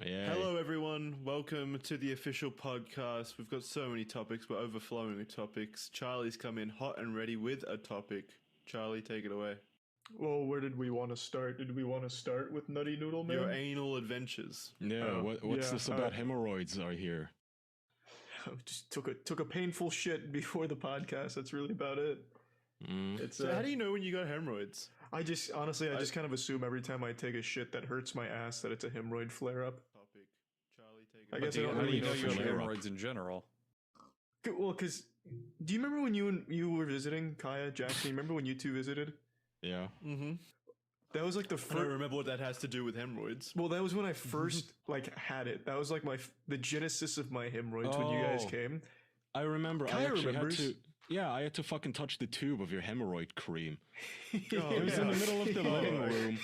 Yeah. Hello, everyone. Welcome to the official podcast. We've got so many topics. We're overflowing with topics. Charlie's come in hot and ready with a topic. Charlie, take it away. Well, where did we want to start? Did we want to start with Nutty Noodle Man? Your anal adventures. Yeah. What's this about hemorrhoids I hear? I just took a painful shit before the podcast. That's really about it. It's So how do you know when you got hemorrhoids? I just kind of assume every time I take a shit that hurts my ass that it's a hemorrhoid flare up. Topic. Charlie, take it I away. guess I don't How do really you know you have flare up. hemorrhoids in general? Well, because do you remember when you were visiting Kaya Jackson? Remember when you two visited? Yeah. That was like the I don't first. remember what that has to do with hemorrhoids. Well, that was when I first had it. That was like the genesis of my hemorrhoids when you guys Oh. came. I remember. I Kaya actually remembers. had to. Yeah, I had to fucking touch the tube of your hemorrhoid cream. It was Yeah. in the middle of the living room.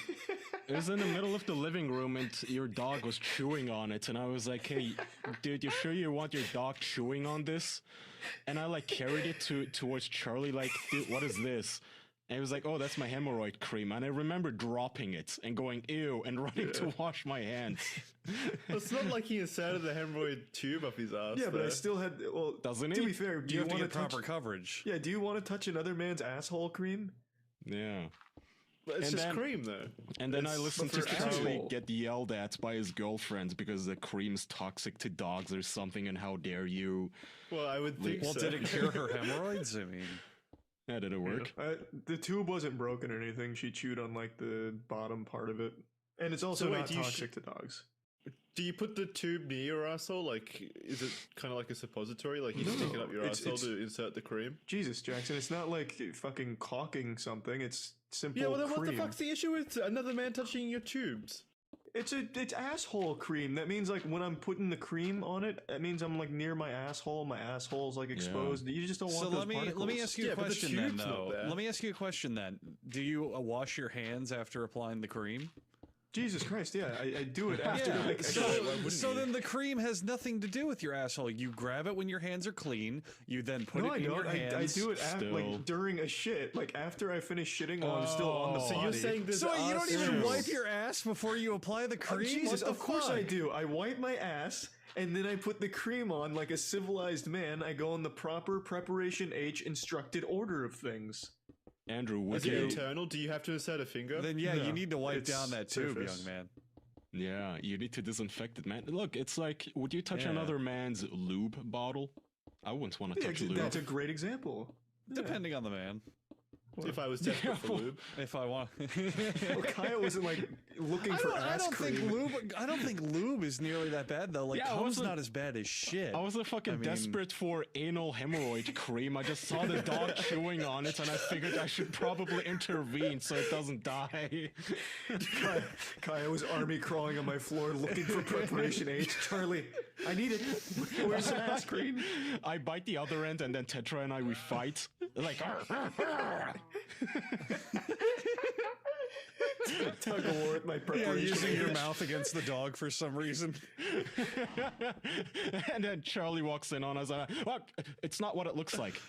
It was in the middle of the living room, and your dog was chewing on it. And I was like, "Hey, dude, you sure you want your dog chewing on this?" And I carried it towards Charlie, like, "Dude, what is this?" And he was like, "Oh, that's my hemorrhoid cream." And I remember dropping it and going, "Ew," and running to wash my hands. It's not like he inserted the hemorrhoid tube up his ass. Yeah, but I though. still had. Well, Doesn't to he? be fair, do You you have to want get to touch? proper coverage. Yeah, do you want to touch another man's asshole cream? Yeah. But it's and just then- cream, though. And then I It's- listened but to for Charlie asshole. get yelled at by his girlfriends because the cream's toxic to dogs or something, and how dare you? Well, I would think Well, so. did it cure her hemorrhoids? I mean, Yeah, did it work? The tube wasn't broken or anything. She chewed on the bottom part of it, and it's also So wait, not do you toxic to dogs. Do you put the tube near your asshole? Like, is it kind of like a suppository? Like, you stick it up your it's- asshole it's- to insert the cream? Jesus, Jackson, it's not like fucking caulking something. It's simple. Yeah, well, then what the cream. fuck's the issue with another man touching your tubes? It's asshole cream. That means when I'm putting the cream on it, that means I'm near my asshole. My asshole's exposed. You just don't want so those let me particles. ask you Yeah, a but the question then. tube's not Though, there. let me ask you a question then. Do you wash your hands after applying the cream? Jesus Christ, yeah, I do it after. Yeah. I So then the cream has nothing to do with your asshole. You grab it when your hands are clean. You then put no, it I in your don't. hands. I do it Still. during a shit. After I finish shitting while I'm still on the So body. you're saying this? So you don't even ass- wipe your ass before you apply the cream? Jesus, What the of course fuck? I do. I wipe my ass and then I put the cream on like a civilized man. I go in the proper preparation H instructed order of things. Andrew, would Is it you? internal? Do you have to insert a finger? Then yeah, No, you need to wipe it's down that tube, surface. young man. Yeah, you need to disinfect it, man. Look, it's like, would you touch Yeah. another man's lube bottle? I wouldn't want to Yeah, touch lube. that's a great example. Depending on the man. if I was desperate for lube. If I want. Well, Kyle wasn't looking for I ass don't cream. think lube. I don't think lube is nearly that bad though. Like, Yeah, I cum's wasn't- not as bad as shit. I was fucking desperate for anal hemorrhoid cream. I just saw the dog chewing on it, and I figured I should probably intervene so it doesn't die. Kaya was army crawling on my floor looking for preparation H. Charlie, I need it. Where's the ass cream? I bite the other end, and then Tetra and we fight. Like, Tug of war with my Yeah, preparation using your H. mouth against the dog for some reason. and then Charlie walks in on us, and well, it's not what it looks like.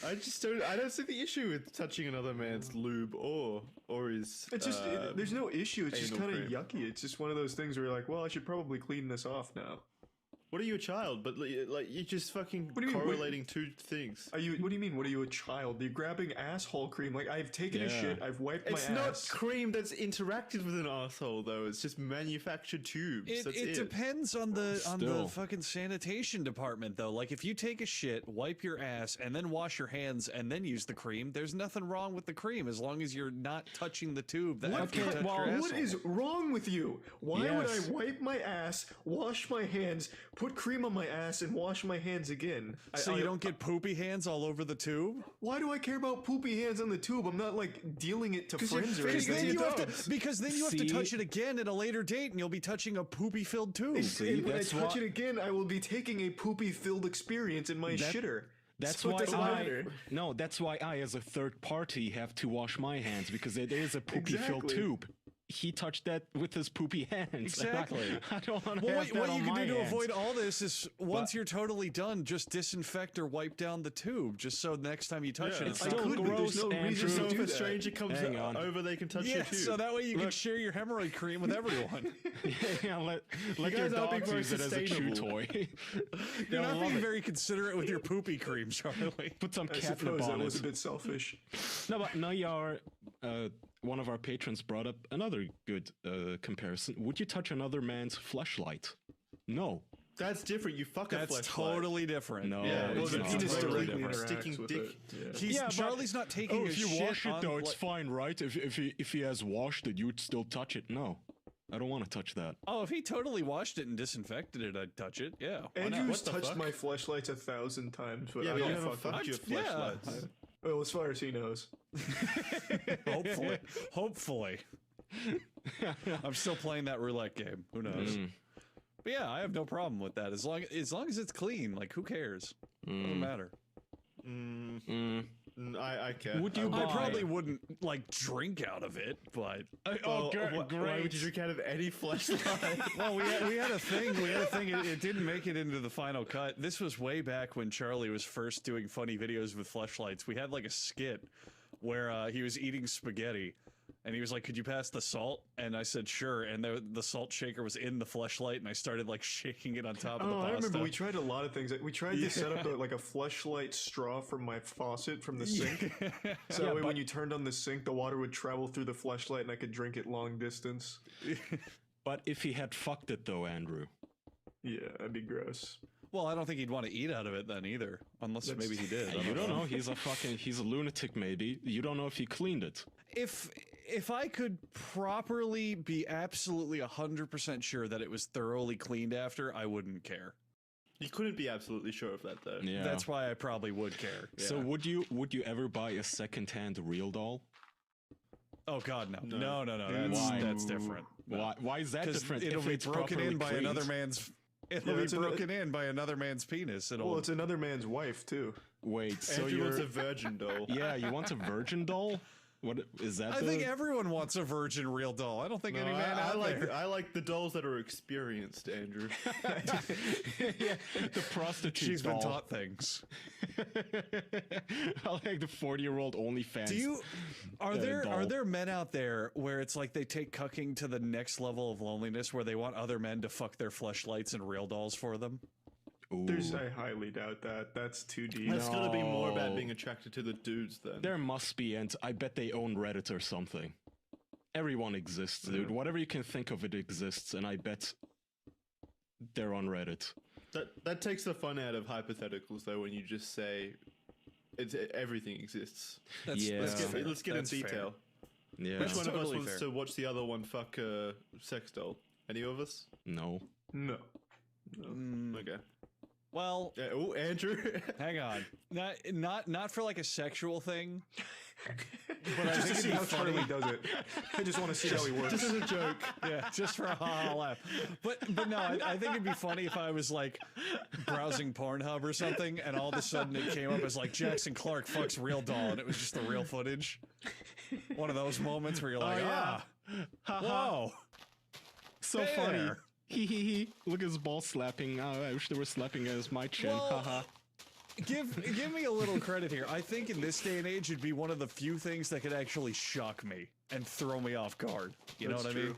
I just don't. I don't see the issue with touching another man's lube or his. It's just there's no issue. It's just anal kind of cream. yucky. It's just one of those things where you're like, well, I should probably clean this off now. What are you, a child? But like you're just fucking do you mean? correlating two things. Are you? What do you mean? What are you, a child? You're grabbing asshole cream. Like I've taken a Yeah. shit. I've wiped It's my not ass. cream that's interacted with an asshole, though. It's just manufactured tubes. That's It depends on the Still. fucking sanitation department though. Like if you take a shit, wipe your ass, and then wash your hands, and then use the cream, there's nothing wrong with the cream as long as you're not touching the tube. That after you Okay, touch well, your What asshole. is wrong with you? Why Yes. would I wipe my ass, wash my hands, put cream on my ass, and wash my hands again? So you don't get poopy hands all over the tube? Why do I care about poopy hands on the tube? I'm not dealing it to you're friends or fixing anything. it. Because then you have to See? touch it again at a later date, and you'll be touching a poopy-filled tube. See, And when I that's touch why- it again, I will be taking a poopy-filled experience in my shitter. That's So it why doesn't matter. that's why I, as a third party, have to wash my hands because it is a poopy-filled Exactly. tube. he touched that with his poopy hands. Exactly. I don't want to Well, have that what on you can my do to hands. avoid all this is once you're totally done, just disinfect or wipe down the tube, just so next time you touch it, it's Still not. could, but gross, there's no Andrew. reason So to if do a that. stranger comes Hang on. over, they can touch Yeah, you too. so that way you can share your hemorrhoid cream with everyone. Yeah, let your guys aren't being dogs very use it as a chew sustainable. toy. You're They'll not love being it. very considerate with your poopy cream, Charlie. Put some I catnip suppose that on was it. a bit selfish. No, but Nayar, one of our patrons brought up another good comparison. Would you touch another man's fleshlight? No. That's different. You fuck a That's fleshlight. totally different. No, Yeah, it's well, the not. penis It's directly directly interacts sticking with dick. it. Yeah. Yeah, but- Charlie's not taking Oh, a if you shit wash it on, though, it's like- fine, right? If he has washed it, you'd still touch it. No, I don't want to touch that. Oh, if he totally washed it and disinfected it, I'd touch it. Yeah. Why not? Andrew's What the touched fuck? my fleshlights 1,000 times, but Yeah, I but you don't haven't fuck fucked your yeah. fleshlights. Well, as far as he knows. Hopefully. Hopefully. I'm still playing that roulette game. Who knows? But yeah, I have no problem with that. As long as it's clean, like who cares? Doesn't matter. I care. Would you I buy- probably wouldn't like drink out of it, but Oh, Why would you drink out of any fleshlight? well, we had a thing. It didn't make it into the final cut. This was way back when Charlie was first doing funny videos with fleshlights. We had like a skit where he was eating spaghetti. And he was like, "Could you pass the salt?" And I said, "Sure." And the salt shaker was in the fleshlight, and I started like shaking it on top of the Oh, pasta. I remember we tried a lot of things. We tried to set up like a fleshlight straw from my faucet from the sink. So that way when you turned on the sink, the water would travel through the fleshlight and I could drink it long distance. But if he had fucked it though, Andrew. Yeah, that'd be gross. Well, I don't think he'd want to eat out of it then either, unless maybe he did. You don't know. He's a lunatic. Maybe you don't know if he cleaned it. If I could properly be absolutely 100% sure that it was thoroughly cleaned after, I wouldn't care. You couldn't be absolutely sure of that, though. Yeah. That's why I probably would care. So Yeah. would you ever buy a secondhand real doll? Oh God, no. No. Why? That's different. Why is that Because different? it'll if be it's broken properly in by cleaned? another man's. It'll Yeah, be it's a- broken in by another man's penis. Well, it's another man's wife too. Wait, so Andrew you're wants a virgin doll. yeah, you want a virgin doll? What is that? I think everyone wants a virgin real doll. I don't think any man out there. I like the dolls that are experienced, Andrew. the prostitute She's doll. been taught things. I like the 40-year-old OnlyFans. Do you are doll. there men out there where it's like they take cucking to the next level of loneliness, where they want other men to fuck their fleshlights and real dolls for them? Ooh. I highly doubt that. That's too deep. That's gonna be more about No. being attracted to the dudes then. There must be, and I bet they own Reddit or something. Everyone exists, dude. Whatever you can think of, it exists, and I bet they're on Reddit. That takes the fun out of hypotheticals, though, when you just say everything exists. Yeah. Let's fair. get in That's fair. detail. Yeah. Which one of us totally wants fair. to watch the other one fuck a sex doll? Any of us? No. No. Okay. Well, Yeah, oh, Andrew. hang on. Not for like a sexual thing. But I Just to think see how how funny- Charlie does it. I just want to see how he works. Just as a joke. Yeah, just for a ha-ha laugh. But no, I think it'd be funny if I was like browsing Pornhub or something, and all of a sudden it came up as like Jackson Clark fucks real doll, and it was just the real footage. One of those moments where you're like, yeah. whoa. So Hey funny. there. Hee. Look at his ball slapping. I wish they were slapping as my chin. Well, Haha. Give me a little credit here. I think in this day and age, it'd be one of the few things that could actually shock me and throw me off guard. You know That's what I mean? true.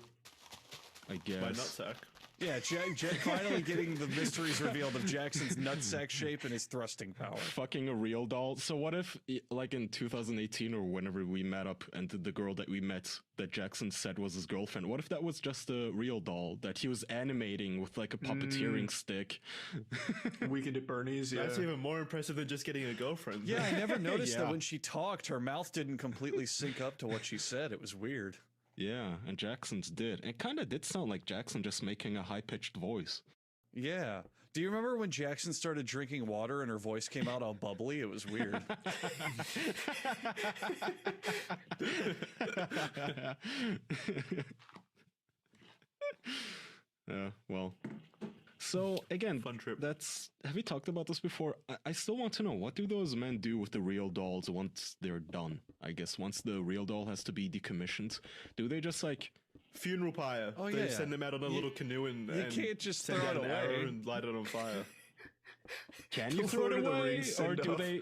I My guess. nutsack. Yeah, Jack finally getting the mysteries revealed of Jackson's nutsack shape and his thrusting power. Fucking a real doll. So what if, like in 2018 or whenever we met up, and the girl that we met that Jackson said was his girlfriend, what if that was just a real doll that he was animating with like a puppeteering stick? Weekend at Bernie's. Yeah. That's even more impressive than just getting a girlfriend. Yeah, I never noticed that Yeah. when she talked, her mouth didn't completely sync up to what she said. It was weird. Yeah, and Jackson's did. It kind of did sound like Jackson just making a high-pitched voice. Yeah. Do you remember when Jackson started drinking water and her voice came out all bubbly? It was weird. Yeah, well. So again, Fun trip. have we talked about this before? I still want to know, what do those men do with the real dolls once they're done? I guess once the real doll has to be decommissioned, do they just like Funeral pyre. Oh, They yeah. send them out on a little canoe and can't just send throw out it an away. arrow and light it on fire. Can you Don't throw throw it it in the away, ring, or send do off. they?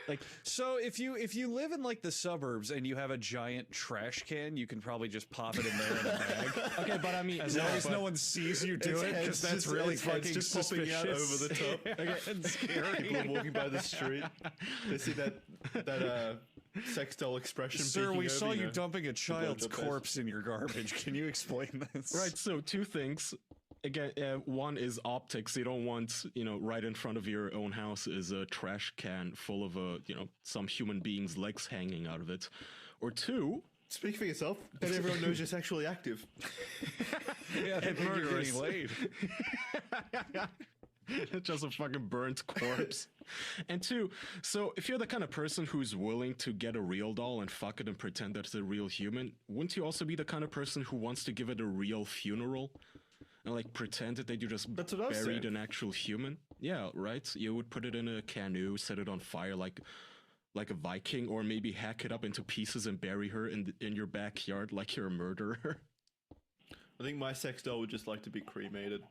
Like, So if you live in like the suburbs and you have a giant trash can, you can probably just pop it in there in a bag. okay, but I mean, As long as no one sees you do it, because that's really fucking just popping suspicious. out over the top. and scary. People are walking by the street. They see that sex doll expression. Sir, peeking we over, saw you know. dumping a child's blowjob face. corpse in your garbage. Can you explain this? right? So two things. Again, one is optics. You don't want, right in front of your own house is a trash can full of some human being's legs hanging out of it. Or two, Speak for yourself. Then everyone knows you're sexually active. Yeah, they think you're getting laid. it's just a fucking burnt corpse. And two, so if you're the kind of person who's willing to get a real doll and fuck it and pretend that it's a real human, wouldn't you also be the kind of person who wants to give it a real funeral? And like pretend that you just That's what I was buried saying. an actual human? Yeah, right? You would put it in a canoe, set it on fire like a Viking, or maybe hack it up into pieces and bury her in your backyard like you're a murderer. I think my sex doll would just like to be cremated.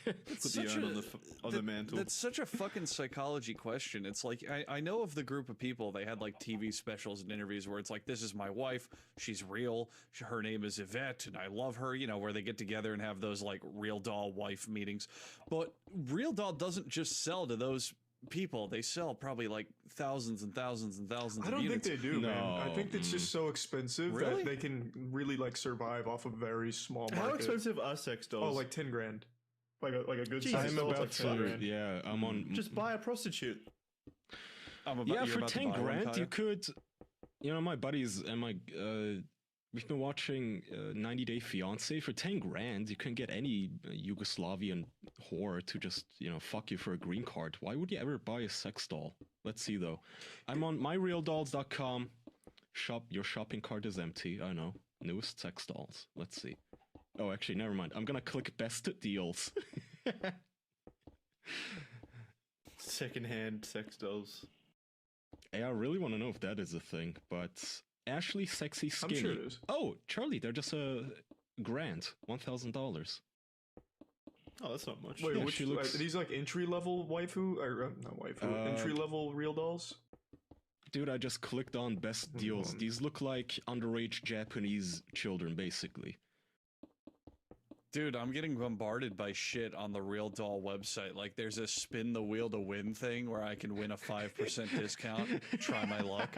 Put the such urn a- on the mantle. That's such a fucking psychology question. It's like, I know of the group of people, they had like TV specials and interviews where it's like, this is my wife, she's real, her name is Yvette, and I love her, where they get together and have those like real doll wife meetings. But Real Doll doesn't just sell to those people, they sell probably like thousands and thousands and thousands I don't of think units. they do, man. I No. think it's just so expensive Really? that they can really like survive off a very small market. How expensive are sex dolls? Oh, like 10 grand. Like a good Jesus, size I'm doll is about like 10 to, grand. yeah, I'm on. just buy a prostitute. Yeah, you're for about to 10 buy one, grand, Kaya? you could, my buddies and we've been watching 90 Day Fiance. For 10 grand, you can get any Yugoslavian whore to just, fuck you for a green card. Why would you ever buy a sex doll? Let's see, though. I'm on myrealdolls.com. Your shopping cart is empty. I know. Newest sex dolls. Let's see. Oh, actually, never mind. I'm gonna click best deals. Secondhand sex dolls. Hey, I really want to know if that is a thing, but Ashley Sexy I'm Skinny. sure it is. Oh, Charlie, they're just a grand, $1,000. Oh, that's not much. Wait, Yeah, which she looks- are these like entry level waifu or not waifu? Entry level real dolls? Dude, I just clicked on best deals. These look like underage Japanese children, basically. Dude, I'm getting bombarded by shit on the Real Doll website. Like, there's a spin the wheel to win thing where I can win a 5% discount. Try my luck.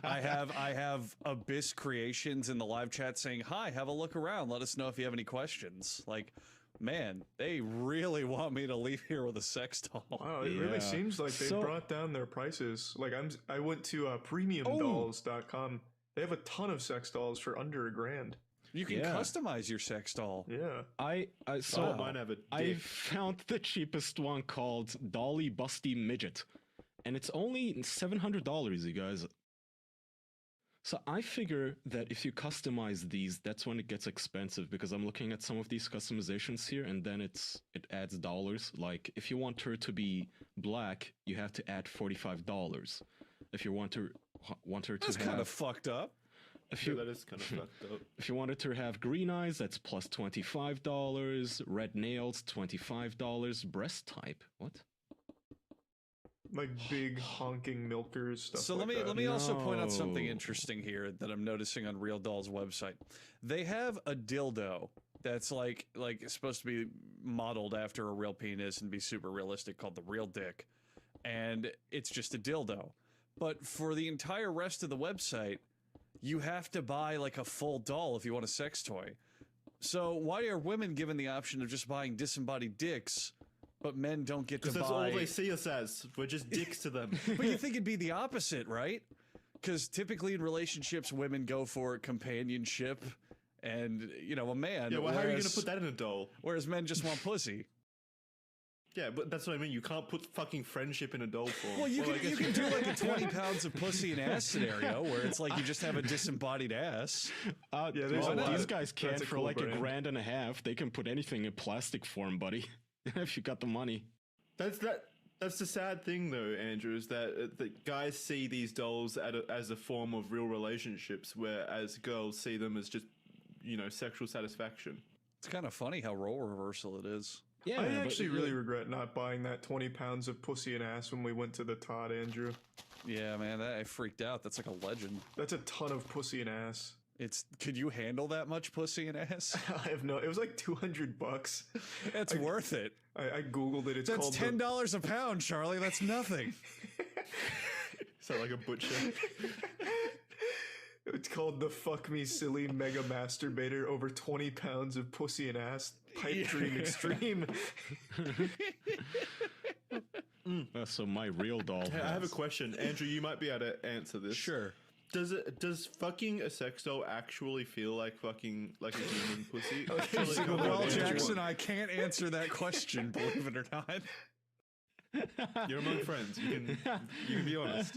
I have Abyss Creations in the live chat saying, "Hi, have a look around. Let us know if you have any questions." Like, man, they really want me to leave here with a sex doll. Wow, it Yeah. really seems like they So- brought down their prices. Like I went to premiumdolls.com. They have a ton of sex dolls for under $1,000. You can Yeah. customize your sex doll. Yeah. So Oh, mine have a dick. I found the cheapest one called Dolly Busty Midget, and it's only $700, you guys. So I figure that if you customize these, that's when it gets expensive, because I'm looking at some of these customizations here, and then it adds dollars. Like if you want her to be black, you have to add $45. If you want her to That's have kind of fucked up. if Yeah, you that is kind of fucked up. if you wanted to have green eyes, that's plus $25. Red nails, $25. Breast type, what? Like big honking milkers stuff. So like let that. me also point out something No. interesting here that I'm noticing on Real Doll's website. They have a dildo that's like supposed to be modeled after a real penis and be super realistic, called the Real Dick, and it's just a dildo. But for the entire rest of the website, you have to buy like a full doll if you want a sex toy. So why are women given the option of just buying disembodied dicks, but men don't get to Because buy? that's all they see us as. We're just dicks to them. But you think it'd be the opposite, right? Because typically in relationships, women go for companionship and, a man. Yeah, well, how are you going to whereas- put that in a doll? Whereas men just want pussy. Yeah, but that's what I mean. You can't put fucking friendship in a doll form. Well, you I can guess do like a 20 pounds of pussy and ass scenario where it's like you just have a disembodied ass. Yeah, there's Well, a lot. these guys can That's a for cool like brand. $1,500. They can put anything in plastic form, buddy. If you got the money. That's the sad thing, though, Andrew, is that guys see these dolls as a form of real relationships, whereas girls see them as just sexual satisfaction. It's kind of funny how role reversal it is. Yeah, I but actually really regret not buying that 20 pounds of pussy and ass when we went to the Todd, Andrew. Yeah, man, I freaked out. That's like a legend. That's a ton of pussy and ass. Could you handle that much pussy and ass? I have no. It was like $200. It's worth it. I googled it. It's That's called $10 a pound, Charlie. That's nothing. Sound like a butcher. It's called the Fuck Me Silly Mega Masturbator. Over 20 pounds of pussy and ass. Pipe Dream Extreme. So my real doll. Hey, I have a question, Andrew. You might be able to answer this. Sure. Does fucking a sex doll actually feel like fucking like a human pussy? Well, Jackson, I can't answer that question, believe it or not. You're among friends. You can be honest.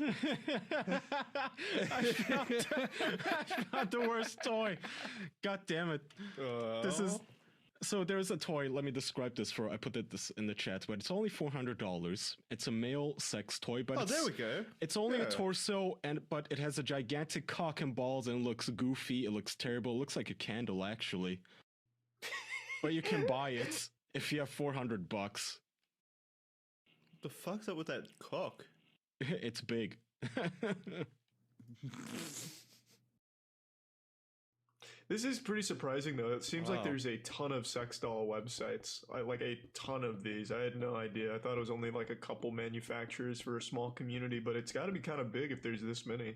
I found the worst toy. God damn it. This is... So there's a toy, let me describe this I put this in the chat, but it's only $400. It's a male sex toy, but there we go. It's only a torso, but it has a gigantic cock and balls, and it looks goofy, it looks terrible, it looks like a candle, actually. But you can buy it if you have $400. The fuck's up with that cock? It's big. This is pretty surprising, though. It seems like there's a ton of sex doll websites. Like a ton of these. I had no idea. I thought it was only like a couple manufacturers for a small community, but it's got to be kind of big if there's this many.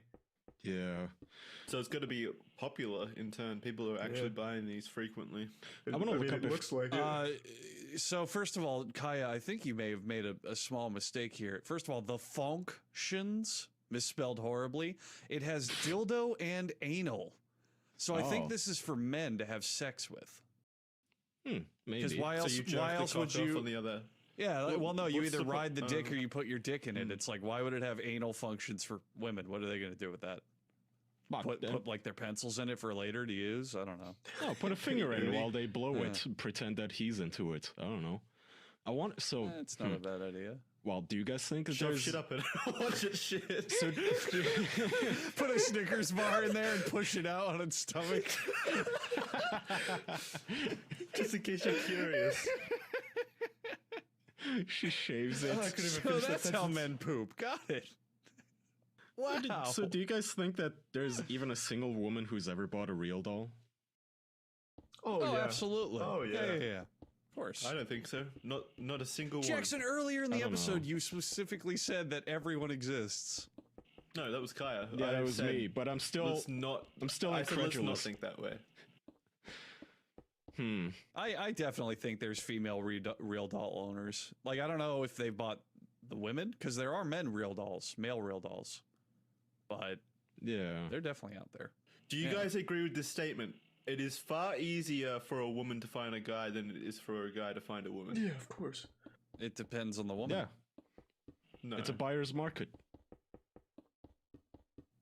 Yeah. So it's going to be popular in turn. People are actually buying these frequently. I want to look up it looks like it. So first of all, Kaya, I think you may have made a small mistake here. First of all, the functions, misspelled horribly. It has dildo and anal. So I think this is for men to have sex with. Maybe. Because why else? So Why else would you? On the other... Yeah. Well, no. You what's either the ride the dick or you put your dick in it. It's like, why would it have anal functions for women? What are they going to do with that? Put like their pencils in it for later to use? I don't know. No, put a finger in while they blow it. Pretend that he's into it. I don't know. It's not a bad idea. Well, do you guys think that Shove there's... shit up and watch it shit. So, Put a Snickers bar in there and push it out on its stomach. Just in case you're curious. she shaves it. I couldn't even So finish that's that how sentence. men poop. Got it. Wow. So do you guys think that there's even a single woman who's ever bought a real doll? Oh, Oh, yeah. absolutely. Oh, yeah. Yeah. Of course. I don't think so. Not a single Jackson, earlier in the I don't episode, know. you specifically said that everyone exists. one. No, that was Kaya. Yeah, I that was said, me, but I'm still Let's not. I'm still I said let's not incredulous. think that way. I definitely think there's female real doll owners. Like, I don't know if they bought the women, because there are male real dolls. But Yeah. they're definitely out there. Do you guys agree with this statement? It is far easier for a woman to find a guy than it is for a guy to find a woman. Yeah, of course. It depends on the woman. Yeah. No. It's a buyer's market.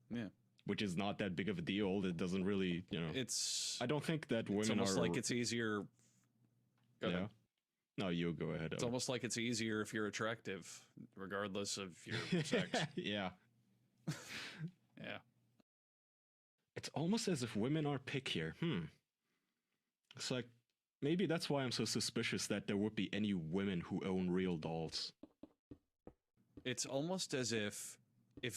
Yeah. Which is not that big of a deal. It doesn't really, It's I don't think that women it's almost are... like it's easier. Go ahead. No, you go ahead. It's almost like it's easier if you're attractive, regardless of your sex. Yeah. Yeah. It's almost as if women are pickier. It's like, maybe that's why I'm so suspicious that there would be any women who own real dolls. It's almost as if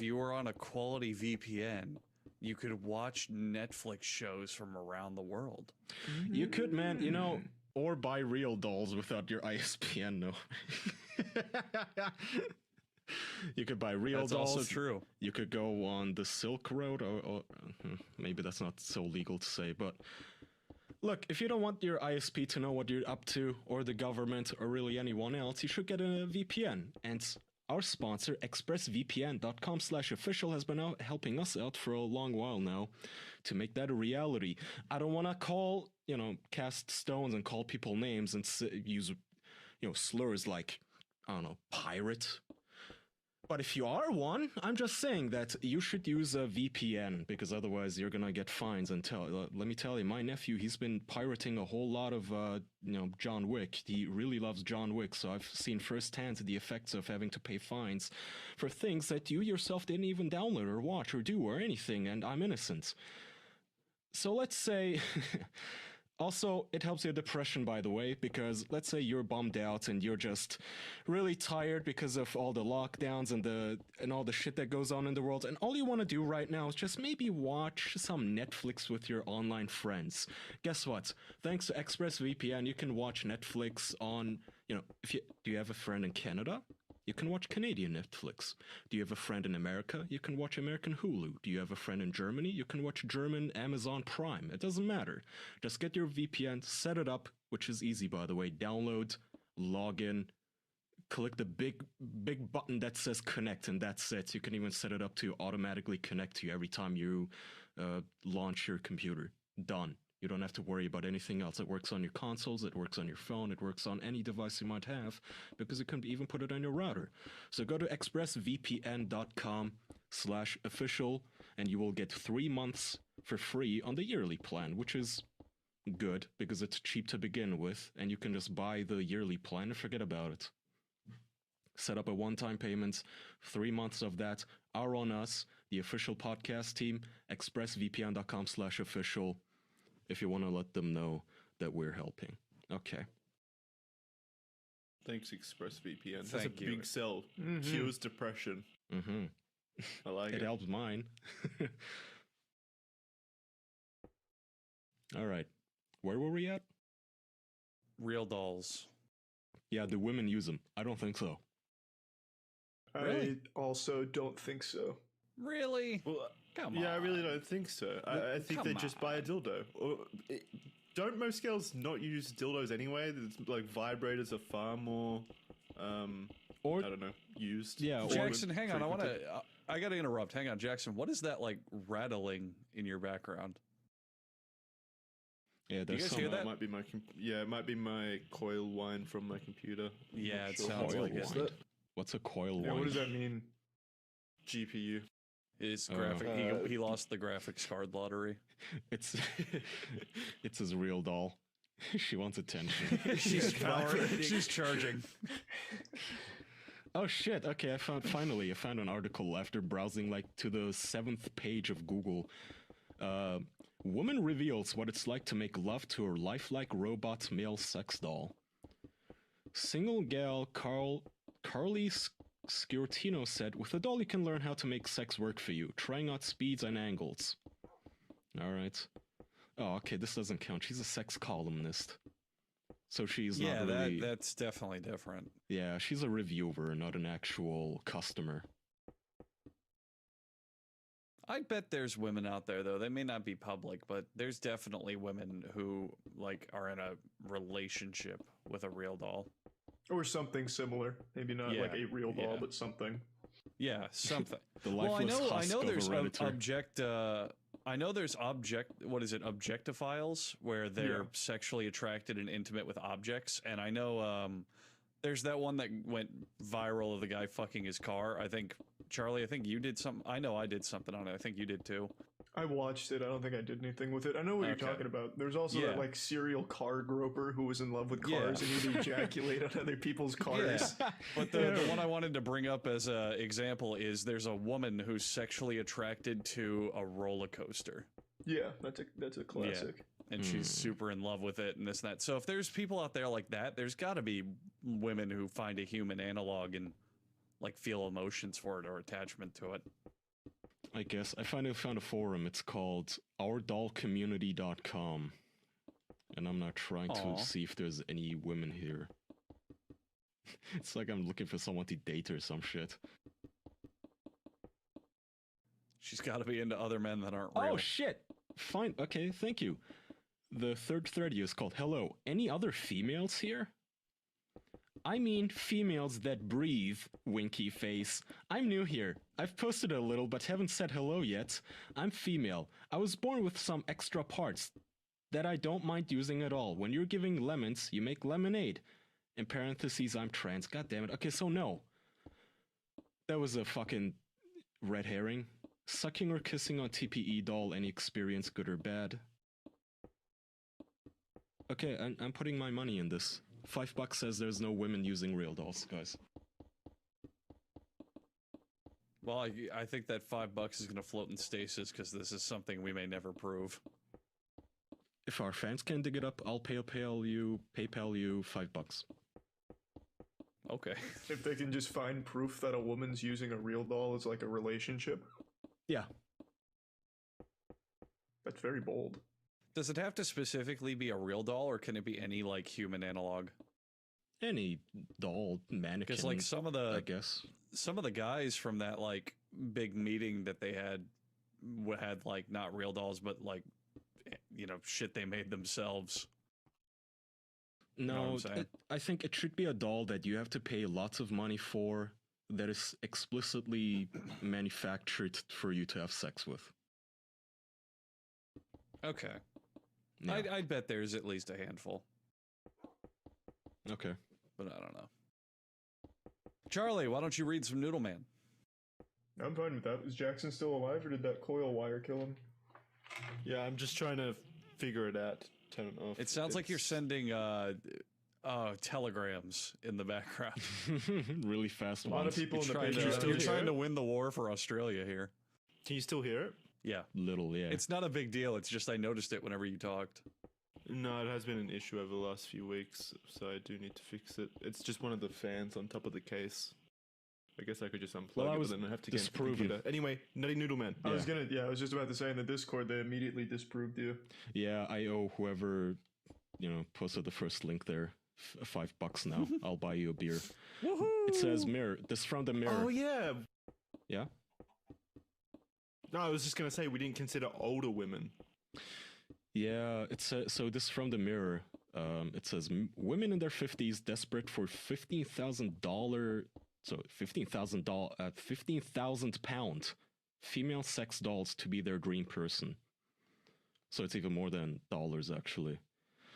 you were on a quality VPN, you could watch Netflix shows from around the world. You could, man, or buy real dolls without your ISPN, no. You could buy real That's dolls. also true. You could go on the Silk Road, or maybe that's not so legal to say, but look, if you don't want your ISP to know what you're up to, or the government, or really anyone else, you should get a VPN. And our sponsor, expressvpn.com/official, has been out helping us out for a long while now to make that a reality. I don't want to cast stones and call people names and use, slurs like, I don't know, pirate. But if you are one, I'm just saying that you should use a VPN, because otherwise you're gonna get fines. And let me tell you, my nephew, he's been pirating a whole lot of, John Wick. He really loves John Wick, so I've seen firsthand the effects of having to pay fines for things that you yourself didn't even download or watch or do or anything, and I'm innocent. So let's say, also, it helps your depression, by the way, because let's say you're bummed out and you're just really tired because of all the lockdowns and all the shit that goes on in the world, and all you want to do right now is just maybe watch some Netflix with your online friends. Guess what? Thanks to ExpressVPN, you can watch Netflix on, do you have a friend in Canada? You can watch Canadian Netflix. Do you have a friend in America? You can watch American Hulu. Do you have a friend in Germany? You can watch German Amazon Prime. It doesn't matter. Just get your VPN, set it up, which is easy, by the way. Download, log in, click the big button that says connect, and that's it. You can even set it up to automatically connect to you every time you launch your computer. Done. You don't have to worry about anything else. It works on your consoles, it works on your phone, it works on any device you might have, because you can even put it on your router. So go to expressvpn.com/official, and you will get 3 months for free on the yearly plan, which is good, because it's cheap to begin with, and you can just buy the yearly plan and forget about it. Set up a one-time payment. 3 months of that are on us, the official podcast team, expressvpn.com/official. If you want to let them know that we're helping. Okay. Thanks, ExpressVPN. That's Thank a you. big sell. Cures depression. Mm-hmm. I like It it. helps mine. All right. Where were we at? Real dolls. Yeah, the women use them. I don't think so. Really? I also don't think so. Really? Well, Come yeah, I on. really don't think so. I think Come they just buy a dildo. Don't most girls not use dildos anyway? It's like vibrators are far more, Or I don't know, used. Yeah, or- Jackson, hang on. frequented. I gotta interrupt. Hang on, Jackson. What is that like rattling in your background? yeah, there's guys some. hear It that? might be my it might be my coil wine from my computer. Yeah, it sure. sounds Coil like it. wine. What's a coil Yeah, wine? what does that mean? GPU. His graphic. He lost the graphics card lottery. It's it's his real doll. She wants attention. She's charging. Oh shit! Okay, I found an article after browsing like to the 7th page of Google. Woman reveals what it's like to make love to her lifelike robot male sex doll. Single gal Carly Sciortino said, "With a doll you can learn how to make sex work for you, trying out speeds and angles." All right. Oh, okay. This doesn't count. She's a sex columnist, so she's Yeah, not really. that's definitely different. Yeah, she's a reviewer, not an actual customer. I bet there's women out there though. They may not be public, but there's definitely women who like are in a relationship with a real doll. Or something similar. Maybe not like Yeah, a real doll, yeah. but something. Yeah, something. The Well, I lifeless know husk of there's a Redditor. I know there's what is it, objectophiles, where they're sexually attracted and intimate with objects, and I know there's that one that went viral of the guy fucking his car. I think Charlie, I think you did something. I know I did something on it. I think you did too. I watched it. I don't think I did anything with it. I know what Okay. you're talking about. There's also Yeah. that like serial car groper who was in love with cars and he'd ejaculate on other people's cars. Yeah. But the one I wanted to bring up as an example is there's a woman who's sexually attracted to a roller coaster. Yeah, that's a classic. And she's super in love with it and this and that. So if there's people out there like that, there's got to be women who find a human analog and like feel emotions for it or attachment to it. I guess I found a forum. It's called ourdollcommunity.com, and I'm not trying Aw. to see if there's any women here. It's like I'm looking for someone to date or some shit. She's got to be into other men that aren't real. Oh shit! Fine. Okay, thank you. The third thread is called "Hello. Any other females here?" I mean, females that breathe, winky face. I'm new here. I've posted a little but haven't said hello yet. I'm female. I was born with some extra parts that I don't mind using at all. When you're giving lemons, you make lemonade. In parentheses, I'm trans. God damn it. Okay, so no. That was a fucking red herring. Sucking or kissing on TPE doll, any experience, good or bad? Okay, I'm putting my money in this. $5 says there's no women using real dolls, guys. Well, I think that $5 is going to float in stasis because this is something we may never prove. if our fans can dig it up, I'll PayPal you $5. Okay. If they can just find proof that a woman's using a real doll as like a relationship. Yeah. That's very bold. Does it have to specifically be a real doll, or can it be any like human analog? Any doll mannequin. Because like some of the guys from that like big meeting that they had like not real dolls, but like, you know, shit they made themselves. No, I think it should be a doll that you have to pay lots of money for, that is explicitly manufactured for you to have sex with. Okay. Yeah. I'd bet there's at least a handful, Okay. but I don't know. Charlie, why don't you read some Noodle Man? I'm fine with that. Is Jackson still alive, or did that coil wire kill him? Yeah, I'm just trying to figure it out. Turn it off. It sounds like you're sending telegrams in the background. Really fast A lot of ones. people in the Trying picture. you're trying to win the war for Australia here. Can you still hear it? Yeah. Little, yeah. It's not a big deal. It's just I noticed it whenever you talked. No, it has been an issue over the last few weeks, so I do need to fix it. It's just one of the fans on top of the case. I guess I could just unplug it, but then I have to get into the computer. Anyway, Nutty Noodle Man. I was just about to say in the Discord they immediately disproved you. Yeah, I owe whoever, posted the first link there $5 now. I'll buy you a beer. Woohoo! It says mirror. This from the mirror. Oh, yeah. Yeah? No, I was just going to say we didn't consider older women. Yeah, it says, so this from the mirror. It says women in their 50s desperate for $15,000. So £15,000 female sex dolls to be their dream person. So it's even more than dollars, actually.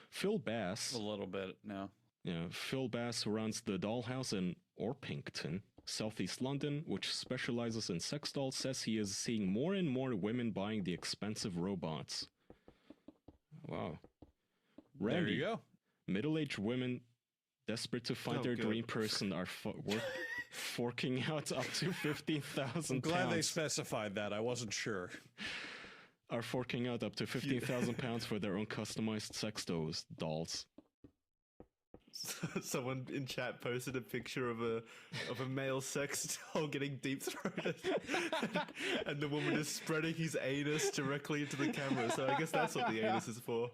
Phil Bass. A little bit now. Yeah, Phil Bass runs the Dollhouse in Orpington, Southeast London, which specializes in sex dolls, says he is seeing more and more women buying the expensive robots. Wow. Randy, There you go. Middle-aged women desperate to find their dream person are forking out up to £15,000. I'm glad they specified that. I wasn't sure. Are forking out up to £15,000 for their own customized sex dolls. Someone in chat posted a picture of a male sex doll getting deep throated, and the woman is spreading his anus directly into the camera. So I guess that's what the anus is for.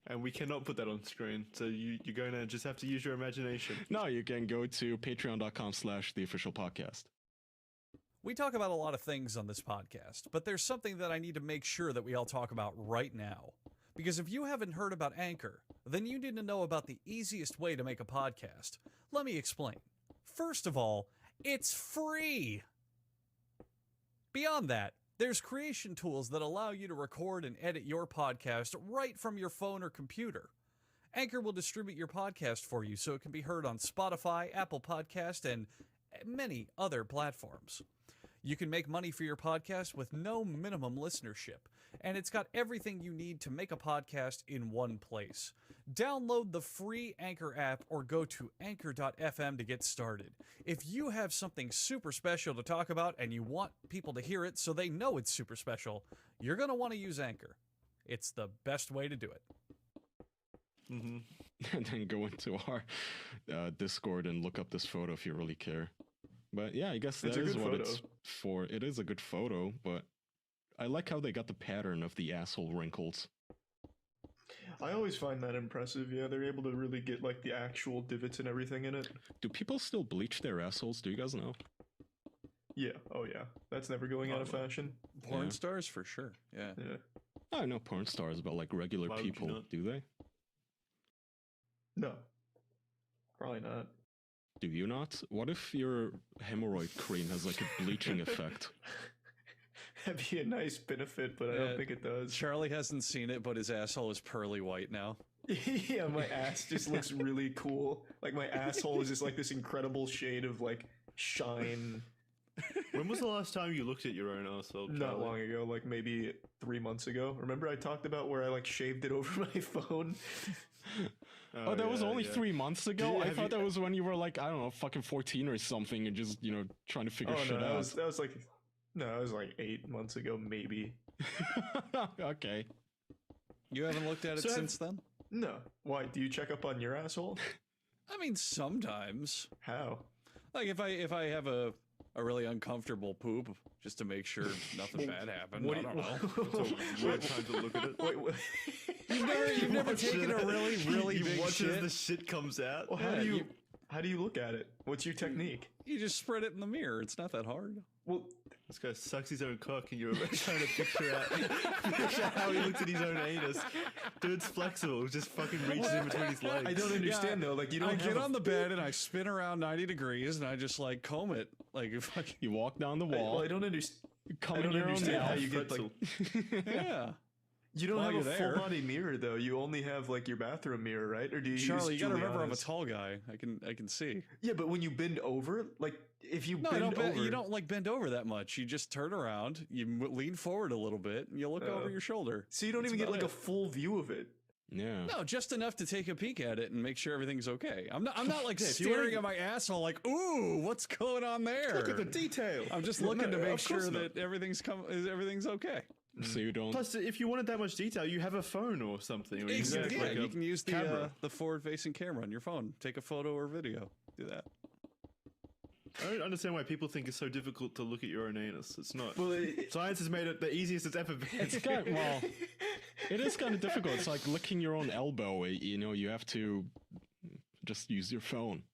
And we cannot put that on screen, so you're going to just have to use your imagination. No, you can go to patreon.com/theofficialpodcast. We talk about a lot of things on this podcast, but there's something that I need to make sure that we all talk about right now. Because if you haven't heard about Anchor, then you need to know about the easiest way to make a podcast. Let me explain. First of all, it's free. Beyond that, there's creation tools that allow you to record and edit your podcast right from your phone or computer. Anchor will distribute your podcast for you so it can be heard on Spotify, Apple Podcast, and many other platforms. You can make money for your podcast with no minimum listenership, and it's got everything you need to make a podcast in one place. Download the free Anchor app or go to anchor.fm to get started. If you have something super special to talk about and you want people to hear it so they know it's super special, you're going to want to use Anchor. It's the best way to do it. Mm-hmm. And then go into our Discord and look up this photo if you really care. But yeah, I guess that is what it's for. It is a good photo, but I like how they got the pattern of the asshole wrinkles. I always find that impressive. Yeah, they're able to really get like the actual divots and everything in it. Do people still bleach their assholes? Do you guys know? Yeah. Oh yeah. That's never going out of fashion. Porn stars for sure. Yeah. I know porn stars, but like regular people, do they? No. Probably not. Do you not? What if your hemorrhoid cream has like a bleaching effect? That'd be a nice benefit, but I don't think it does. Charlie hasn't seen it, but his asshole is pearly white now. Yeah, my ass just looks really cool. Like my asshole is just like this incredible shade of like shine. When was the last time you looked at your own asshole? Not long ago, like maybe 3 months ago. Remember I talked about where I like shaved it over my phone? Oh, that was only 3 months ago? I thought that was when you were like, I don't know, fucking 14 or something and just, trying to figure shit out. That was like... No, it was like 8 months ago, maybe. Okay. You haven't looked at it So since then? No. Why? Do you check up on your asshole? I mean, sometimes. How? Like if I have a really uncomfortable poop, just to make sure nothing bad happened. I don't know. Weird time to look at it. Wait. You've never taken a really You big watch shit. as the shit comes out. Well, how do you look at it? What's your technique? You just spread it in the mirror. It's not that hard. Well, This guy sucks his own cock, and you're trying to picture how he looks at his own anus. Dude's flexible, just fucking reaches in between his legs. I don't understand though. Like you don't I have get a- on the bed and I spin around 90 degrees and I just like comb it. Like if I, You walk down the wall. Well, I don't understand. come I in don't your own understand how mouth. you get like. yeah. You don't While have a you're there. full body mirror though. You only have like your bathroom mirror, right? Or do you Charlie, you use gotta remember I'm a Giuliana's? tall guy. I can see. Yeah, but when you bend over, like if you No, bend over, you don't like bend over that much. You just turn around, you lean forward a little bit, and you look over your shoulder. so you don't That's even get about like a it. full view of it. Yeah. No, just enough to take a peek at it and make sure everything's okay. I'm not like you staring were- at my asshole like, ooh, what's going on there? Look at the detail. I'm just looking to No, make of course sure not. that everything's okay. So you don't. Plus, if you wanted that much detail, you have a phone or something. Or you Exactly. have, Yeah, like, you a can use camera. the forward-facing camera on your phone. Take a photo or video. Do that. I don't understand why people think it's so difficult to look at your own anus. It's not. Well, Science has made it the easiest it's ever been. It's kind well, it is kind of difficult. It's like licking your own elbow. You know, you have to just use your phone.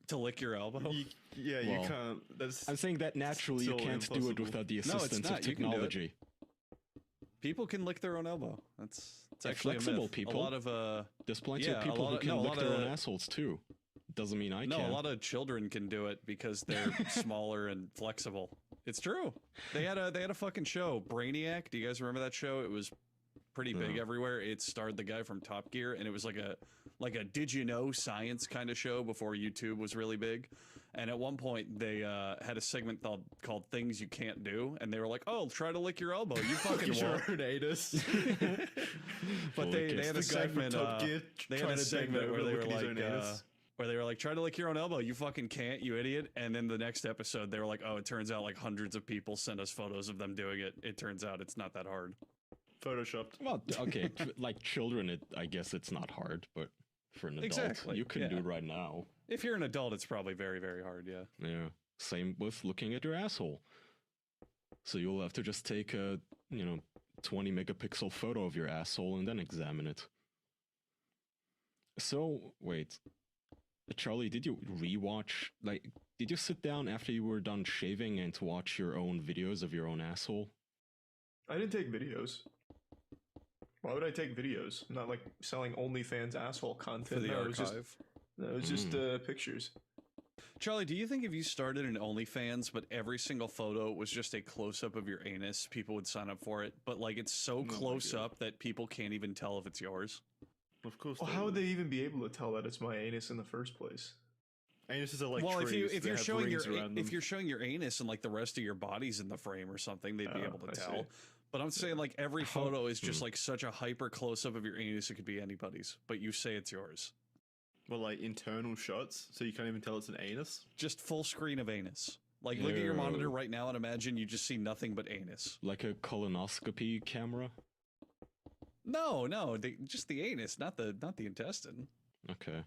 To lick your elbow. You Well, can't. That's I'm saying that naturally you Still can't do it impossible. without the No, it's assistance not. of You can do it. technology. People can lick their own elbow. It's Yeah, actually flexible a myth. people. A lot of There's plenty Yeah, of a people lot who of- can no, a lick lot their own of- assholes too. Doesn't mean I no, can. a lot of children can do it because they're smaller and flexible. It's true. They had a fucking show, Brainiac. Do you guys remember that show? It was pretty big No. everywhere. It starred the guy from Top Gear, and it was like a did you know science kind of show before YouTube was really big. And at one point, they had a segment called "Things You Can't Do," and they were like, "Oh, try to lick your elbow. You fucking Look at your won't." own anus. But they had a the guy from segment. Top Gear They had trying a to bend segment over where to they were look at his like, own anus. where they were like, try to lick your own elbow. You fucking can't, you idiot. And then the next episode, they were like, oh, it turns out like hundreds of people sent us photos of them doing it. It turns out it's not that hard. Photoshopped. Well, okay, like children, I guess it's not hard, but for an adult, Exactly, you can yeah. do it right now. If you're an adult, it's probably very, very hard. Yeah. Yeah. Same with looking at your asshole. So you'll have to just take a 20 megapixel photo of your asshole and then examine it. So wait, Charlie, did you rewatch? Like, did you sit down after you were done shaving and to watch your own videos of your own asshole? I didn't take videos. Why would I take videos? I'm not like selling OnlyFans asshole content. For the no, it was archive. just pictures. Charlie, do you think if you started an OnlyFans, but every single photo was just a close-up of your anus, people would sign up for it? But like it's so close up that people can't even tell if it's yours? Of course. Well, how would they even be able to tell that it's my anus in the first place? Anuses are like Well, trees. if They you're have showing rings around if them. you're showing your anus and like the rest of your body's in the frame or something, they'd be able to I tell. see. But I'm saying like every photo is just like such a hyper close up of your anus, it could be anybody's, but you say it's yours. Well, like internal shots, so you can't even tell it's an anus. Just full screen of anus. Like look at your monitor Ew. right now and imagine you just see nothing but anus. Like a colonoscopy camera? No, just the anus, not the intestine. Okay.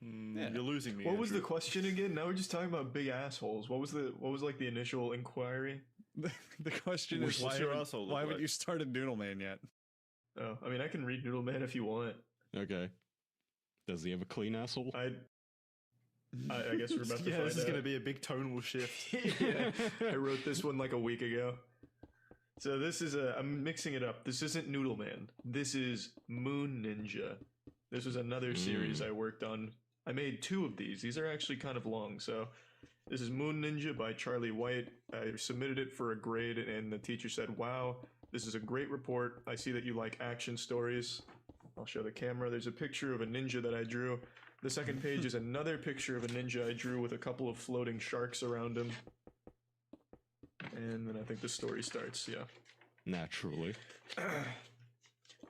Yeah. You're losing me. What was the Andrew. question again? Now we're just talking about big assholes. What was like the initial inquiry? The question What's is why your haven't, asshole look why haven't like? you started Noodle Man yet? Oh, I mean, I can read Noodle Man if you want. Okay. Does he have a clean asshole? I guess we're about to Yeah, find this is out. going to be a big tonal shift. Yeah, I wrote this one like a week ago. So this is I'm mixing it up. This isn't Noodle Man. This is Moon Ninja. This was another series I worked on. I made 2 of these. These are actually kind of long. So this is Moon Ninja by Charlie White. I submitted it for a grade and the teacher said, wow, this is a great report. I see that you like action stories. I'll show the camera. There's a picture of a ninja that I drew. The second page is another picture of a ninja I drew with a couple of floating sharks around him. And then I think the story starts, yeah. Naturally.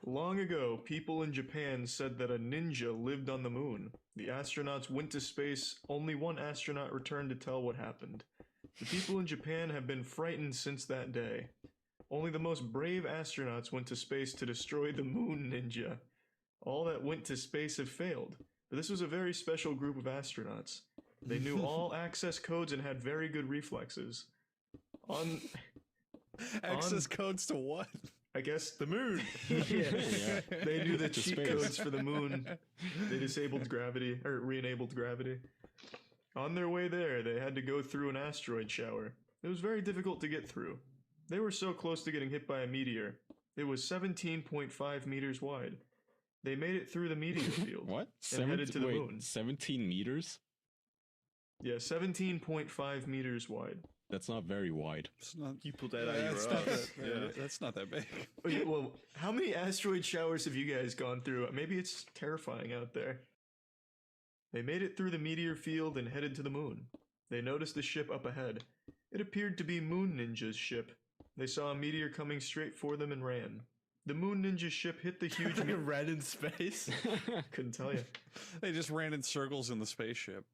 Long ago, people in Japan said that a ninja lived on the moon. The astronauts went to space. Only one astronaut returned to tell what happened. The people in Japan have been frightened since that day. Only the most brave astronauts went to space to destroy the Moon Ninja. All that went to space have failed, but this was a very special group of astronauts. They knew all access codes and had very good reflexes. Access codes to what? I guess The moon. yeah. They knew the To cheat space. codes for the moon. They disabled gravity, or re-enabled gravity. On their way there, they had to go through an asteroid shower. It was very difficult to get through. They were so close to getting hit by a meteor. It was 17.5 meters wide. They made it through the meteor field. What? And headed to the wait, moon. 17 meters? Yeah, 17.5 meters wide. That's not very wide. It's not. You pulled that out Yeah, of it's your not ass. that, Yeah. that's not that big. Okay, well, how many asteroid showers have you guys gone through? Maybe it's terrifying out there. They made it through the meteor field and headed to the moon. They noticed a ship up ahead. It appeared to be Moon Ninja's ship. They saw a meteor coming straight for them and ran. The Moon Ninja ship hit the huge Red in space. couldn't tell you. They just ran in circles in the spaceship.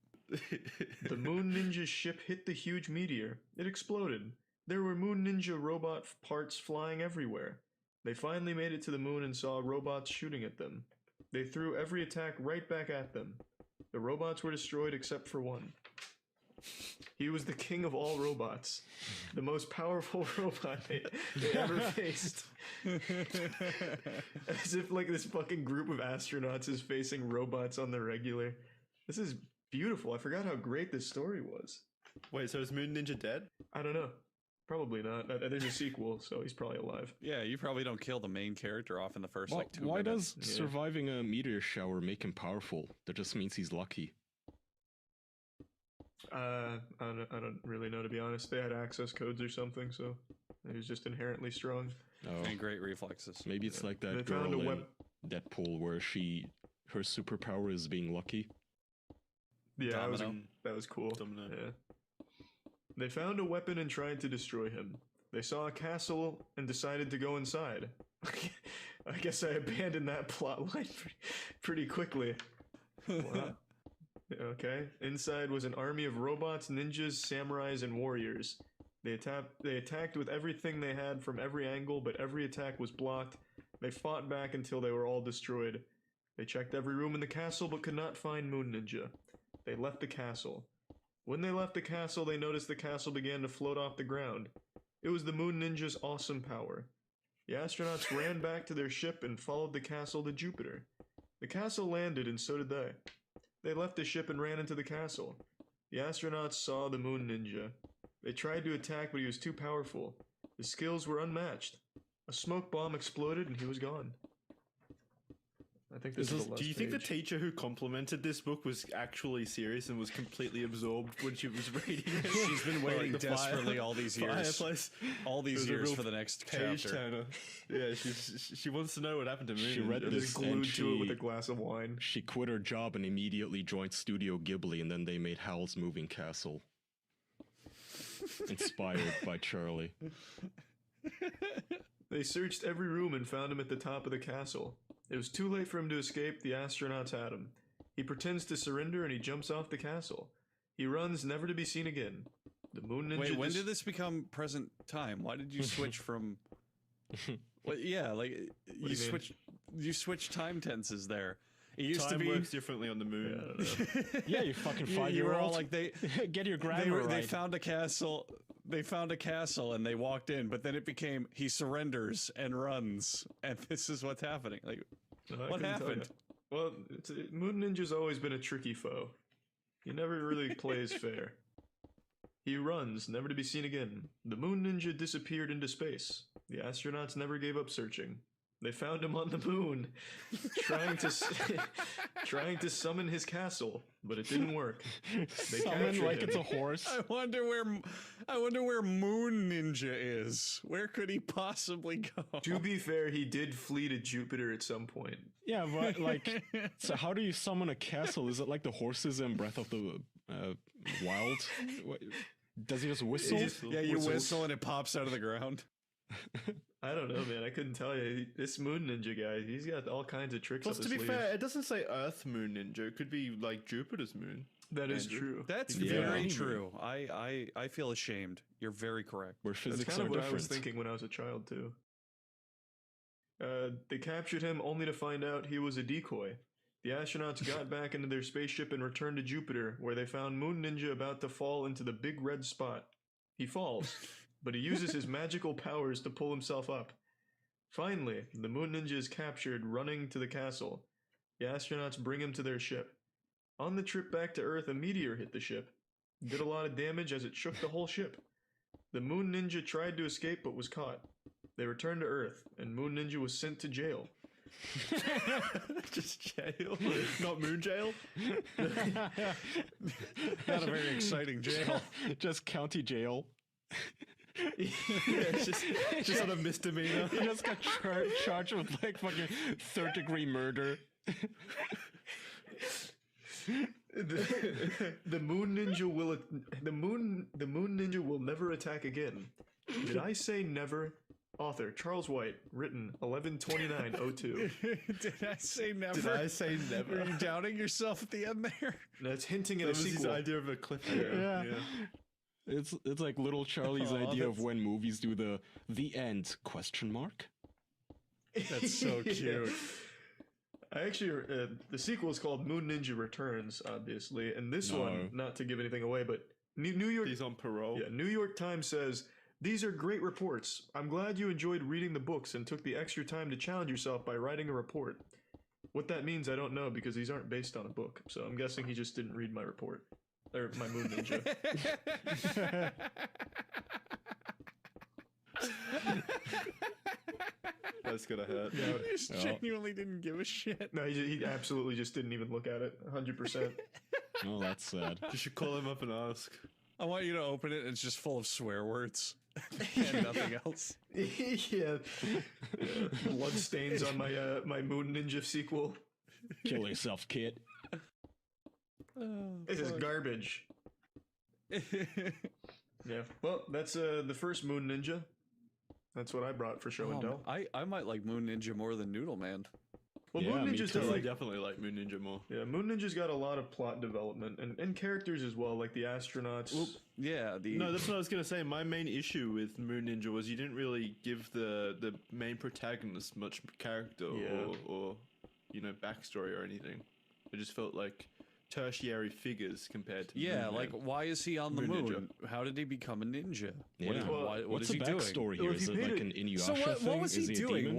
The Moon Ninja ship hit the huge meteor. It exploded. There were Moon Ninja robot parts flying everywhere. They finally made it to the moon and saw robots shooting at them. They threw every attack right back at them. The robots were destroyed except for one. He was the king of all robots. The most powerful robot they ever faced. As if like this fucking group of astronauts is facing robots on the regular. This is beautiful. I forgot how great this story was. Wait, so is Moon Ninja dead? I don't know. Probably not. There's a sequel, so he's probably alive. Yeah, you probably don't kill the main character off in the first Well, like 2 why minutes. does surviving a meteor shower make him powerful? That just means he's lucky. I don't really know, to be honest. They had access codes or something, so he was just inherently strong. Oh, And great reflexes. maybe it's like They that found girl a in Deadpool where her superpower is being lucky. Yeah, Domino. that was cool. Domino. Yeah. They found a weapon and tried to destroy him. They saw a castle and decided to go inside. I guess I abandoned that plot line pretty quickly. Wow. Okay. Inside was an army of robots, ninjas, samurais, and warriors. They attacked with everything they had from every angle, but every attack was blocked. They fought back until they were all destroyed. They checked every room in the castle, but could not find Moon Ninja. They left the castle. When they left the castle, they noticed the castle began to float off the ground. It was the Moon Ninja's awesome power. The astronauts ran back to their ship and followed the castle to Jupiter. The castle landed, and so did they. They left the ship and ran into the castle. The astronauts saw the Moon Ninja. They tried to attack, but he was too powerful. His skills were unmatched. A smoke bomb exploded, and he was gone. I think this is the last Do you think the page. teacher who complimented this book was actually serious and was completely absorbed when she was reading it? She's been Or, waiting the desperately all these years. Fireplace. All It these was a years real for the next Page chapter. turner. Yeah, she wants to know what happened to Moon. She read Ninja. this Just glued and to it with she- a glass of wine. She quit her job and immediately joined Studio Ghibli, and then they made Howl's Moving Castle. Inspired by Charlie. They searched every room and found him at the top of the castle. It was too late for him to escape. The astronauts had him. He pretends to surrender and he jumps off the castle. He runs, never to be seen again. The Moon Ninja. Wait, when did this become present time? Why did you switch from? Well, yeah, like do you you switch. You switch time tenses there. It used Time to be. works differently on the moon. I don't know. Yeah, you fucking You were 5-year-old. all like they. Get your They, grammar they right. found a castle. They found a castle and they walked in, but then it became he surrenders and runs, and this is what's happening. Like, I what couldn't tell happened? ya. Well, Moon Ninja's always been a tricky foe. He never really plays fair. He runs, never to be seen again. The Moon Ninja disappeared into space. The astronauts never gave up searching. They found him on the moon, trying to summon his castle, but it didn't work. They Summon captured like him. it's a horse. I wonder where Moon Ninja is. Where could he possibly go? To be fair, he did flee to Jupiter at some point. Yeah, but like, so how do you summon a castle? Is it like the horses in Breath of the Wild? What- Does he just whistle? Yeah, you Whistles. whistle and it pops out of the ground. I don't know, man. I couldn't tell you. This Moon Ninja guy, he's got all kinds of tricks Plus, up to his be sleeve. fair, it doesn't say Earth Moon Ninja. It could be like Jupiter's moon. That is Andrew. true. That's Yeah. very Anyway. true. I feel ashamed. You're very correct. Where That's physics kind are of what different. I was thinking when I was a child too. They captured him only to find out he was a decoy. The astronauts got back into their spaceship and returned to Jupiter, where they found Moon Ninja about to fall into the big red spot. He falls, but he uses his magical powers to pull himself up. Finally, the Moon Ninja is captured, running to the castle. The astronauts bring him to their ship. On the trip back to Earth, a meteor hit the ship. Did a lot of damage as it shook the whole ship. The Moon Ninja tried to escape but was caught. They returned to Earth, and Moon Ninja was sent to jail. Just jail, not moon jail. Not a very exciting jail. Just county jail. Yeah, it's just on a misdemeanor. He just got charged with like fucking third-degree murder. The Moon Ninja will never attack again. Did I say never? Author Charles White, written 11/29/02. Did I say never? Did I say never? Are you doubting yourself at the end there? That's hinting at That a was his sequel. idea of a cliffhanger. Yeah. It's like little Charlie's Aw, idea of that's- when movies do the end question mark. That's so Yeah. cute. I actually, the sequel is called Moon Ninja Returns, obviously, and this No. one, not to give anything away, but New York, He's on parole. yeah, New York Times says, "These are great reports. I'm glad you enjoyed reading the books and took the extra time to challenge yourself by writing a report." What that means, I don't know, because these aren't based on a book, so I'm guessing he just didn't read my report. Or my Moon Ninja. That's gonna hurt. No, You just genuinely didn't give a shit. no, he absolutely just didn't even look at it. 100%. Oh, that's sad. You should call him up and ask. I want you to open it and it's just full of swear words and nothing else. yeah. Blood stains on my my Moon Ninja sequel. Kill yourself, kid. This is garbage. Yeah. Well, that's the first Moon Ninja. That's what I brought for show and tell. I might like Moon Ninja more than Noodle Man. Well, Yeah, Moon me Ninja's too. I definitely. definitely like Moon Ninja more. Yeah, Moon Ninja's got a lot of plot development and characters as well, like the astronauts. Yeah, No, that's what I was gonna say. My main issue with Moon Ninja was you didn't really give the main protagonist much character Yeah. or backstory or anything. It just felt like tertiary figures compared to yeah, Moon like Man. why is he on the Moon moon? How did he become a ninja? Yeah. Well, What's is the he doing? backstory Well, here? if Is you it paid like it- an Inuyasha So thing? what was he Is he a doing? demon?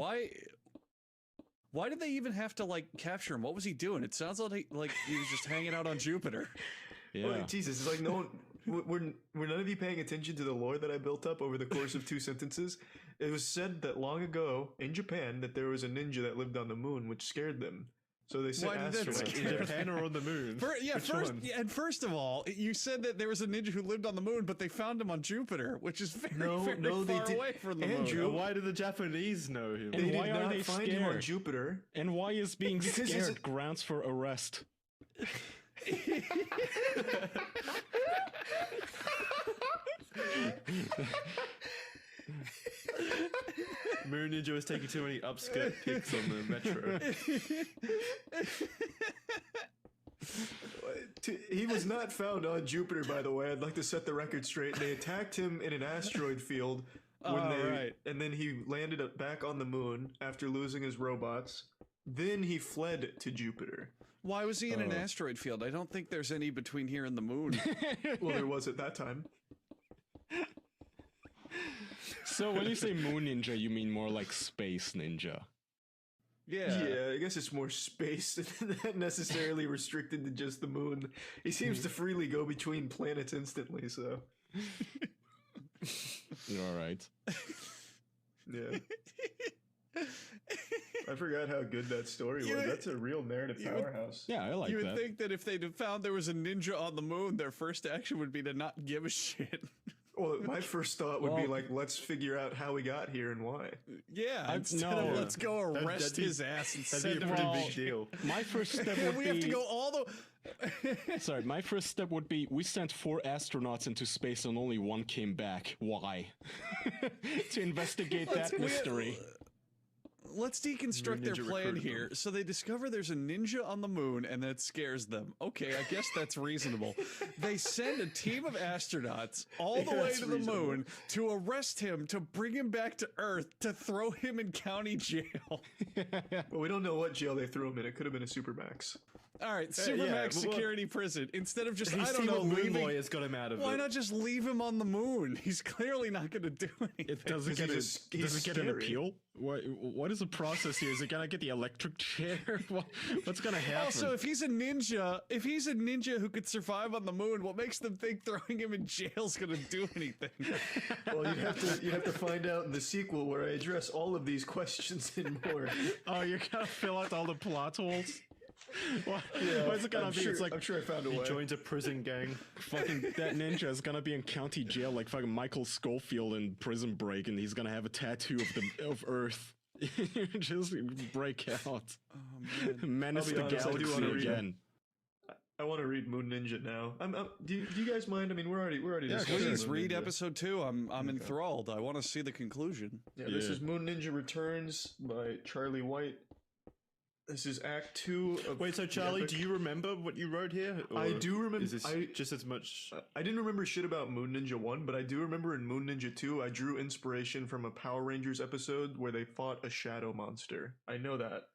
Why did they even have to like capture him? What was he doing? It sounds like he was just hanging out on Jupiter. Yeah. Well, Jesus, it's like no one. Were none of you paying attention to the lore that I built up over the course of 2 sentences? It was said that long ago in Japan that there was a ninja that lived on the moon, which scared them. So they said Why did that astronauts. scare in Japan or on the moon? Which one? First of all, you said that there was a ninja who lived on the moon, but they found him on Jupiter, which is very, very they far did- away from the Andrew, moon. Why do the Japanese know him? And They why did are not they find him on scared? Jupiter. And why is being Because he's scared a- grounds for arrest? Moon Ninja was taking too many upskirt pics on the metro. He was not found on Jupiter, by the way. I'd like to set the record straight. They attacked him in an asteroid field Right. and then he landed back on the moon after losing his robots. Then he fled to Jupiter. Why was he in an asteroid field? I don't think there's any between here and the moon. Well, there was at that time. So when you say moon ninja, you mean more like space ninja. Yeah, I guess it's more space than not necessarily restricted to just the moon. He seems to freely go between planets instantly, so All right. yeah. I forgot how good that story was. That's a real narrative powerhouse. Yeah, I like You would that. think that if they'd have found there was a ninja on the moon, their first action would be to not give a shit. Well, my first thought would be Well- like, let's figure out how we got here and why. Yeah, instead no. of let's go arrest that'd be- his ass and That'd send be a him pretty to big deal. My first step And would we be have to go all the. Sorry, my first step would be we sent 4 astronauts into space and only 1 came back. Why? To investigate that mystery. let's deconstruct their Ninja plan recruited here. them. So they discover there's a ninja on the moon and that scares them. Okay, I guess that's reasonable. They send a team of astronauts all the way that's to the reasonable. moon to arrest him, to bring him back to Earth, to throw him in county jail. But we don't know what jail they threw him in. It could have been a supermax. All right, Supermax well, security prison. Instead of just, He's I don't seen know, what Moon leaving. Boy has got him out of Why it. not just leave him on the moon? He's clearly not going to do anything. It doesn't get, he's does it get an scary. appeal? What is the process here? Is it gonna get the electric chair? What's gonna happen? Also, if he's a ninja who could survive on the moon, what makes them think throwing him in jail is going to do anything? Well, you'd have to find out in the sequel where I address all of these questions and more. Oh, you're gonna fill out all the plot holes? What's it gonna be? It's like I'm sure I found a He way. joins a prison gang. fucking that ninja is gonna be in county jail like fucking Michael Schofield in Prison Break, and he's gonna have a tattoo of Earth. Just break out. Oh, man. Menace I'll the be honest, I do galaxy wanna read again. I want to read Moon Ninja now. Do you guys mind? I mean, we're already discussing Please Moon read Ninja. episode 2. I'm enthralled. I want to see the conclusion. Yeah, this Yeah. is Moon Ninja Returns by Charlie White. This is Act 2 of Wait, so the Charlie, epic- do you remember what you wrote here? I Or do remember- Is this I- just as much? I didn't remember shit about Moon Ninja 1, but I do remember in Moon Ninja 2, I drew inspiration from a Power Rangers episode where they fought a shadow monster. I know that.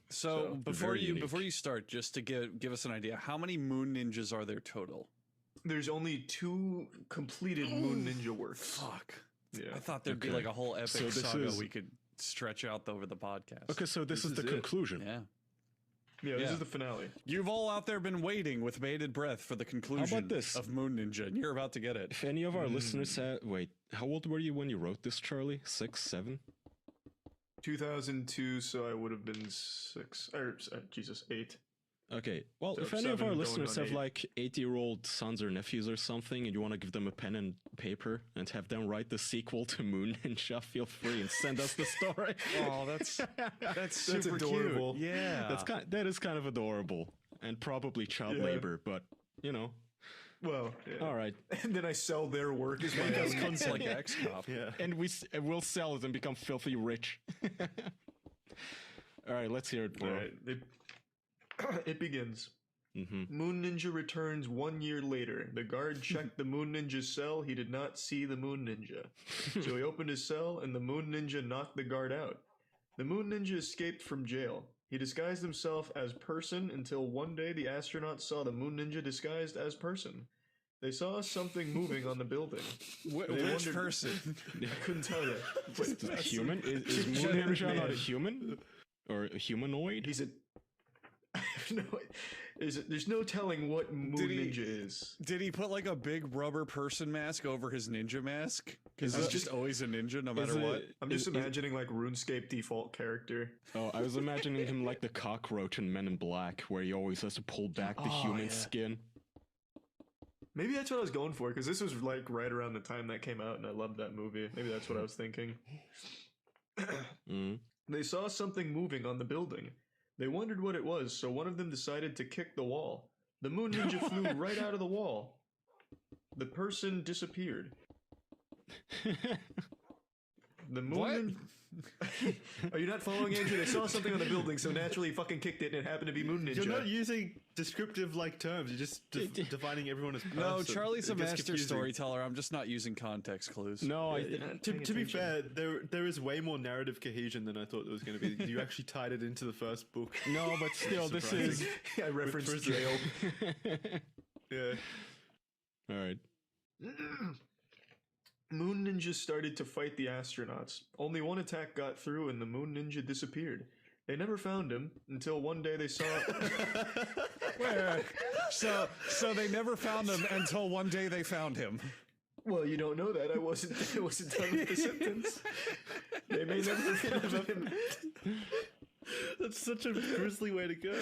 So very unique. before you start, just to give us an idea, how many moon ninjas are there total? There's only 2 completed Moon Ninja works. Fuck. Yeah. I thought there'd be Okay. like a whole epic So this saga is- we could stretch out over the podcast. Okay, so this is is the it. conclusion. Yeah. Yeah, this Yeah. is the finale. You've all out there been waiting with bated breath for the conclusion this? of Moon Ninja, and you're about to get it. If any of our listeners wait, how old were you when you wrote this, Charlie? 6, 7? 2002, so I would have been 6, or Jesus, 8. Okay, well, So if any of 7 our going listeners on have 8. like 80-year-old sons or nephews or something, and you want to give them a pen and paper and have them write the sequel to Moon Ninja, feel free and send us the story. Oh, that's super adorable. cute. Yeah. That is kind of adorable and probably child Yeah. labor, but you know. Well, yeah. All right, And then I sell their work as my Make us own. cunts like X-Cop. Yeah. and we'll sell it and become filthy rich. All right, let's hear it, bro. All right. It begins. Mm-hmm. Moon Ninja returns 1 year later. The guard checked the Moon Ninja's cell. He did not see the Moon Ninja. So he opened his cell, and the Moon Ninja knocked the guard out. The Moon Ninja escaped from jail. He disguised himself as person until one day the astronauts saw the Moon Ninja disguised as person. They saw something moving on the building. They Which wondered- person? I couldn't tell you. Is it human? Is Moon Giant Ninja not a man. human or a humanoid? He's a. No, there's no telling what Moon Did he- Ninja is. Did he put like a big rubber person mask over his ninja mask? Because he's just always a ninja no matter what. I'm just imagining like RuneScape default character. Oh, I was imagining him like the cockroach in Men in Black, where he always has to pull back the human skin. Maybe that's what I was going for, because this was like right around the time that came out, and I loved that movie. Maybe that's what I was thinking. Mm. They saw something moving on the building. They wondered what it was, so one of them decided to kick the wall. The Moon Ninja flew right out of the wall. The person disappeared. The Moon What? Ninja... Are you not following, Andrew? They saw something on the building, so naturally he fucking kicked it, and it happened to be Moon Ninja. You're not using descriptive like terms. You're just defining everyone as person. No, Charlie's a It gets master confusing. storyteller. I'm just not using context clues. No, You're not To paying be attention. fair, there is way more narrative cohesion than I thought there was going to be. You actually tied it into the first book. no, but still, this is. I referenced prison. jail. Yeah. All right. Moon Ninja started to fight the astronauts. Only one attack got through and the Moon Ninja disappeared. They never found him until one day they saw... Wait. So they never found him until one day they found him. Well, you don't know that. I wasn't done with the sentence. They may never found him. That's such a grisly way to go.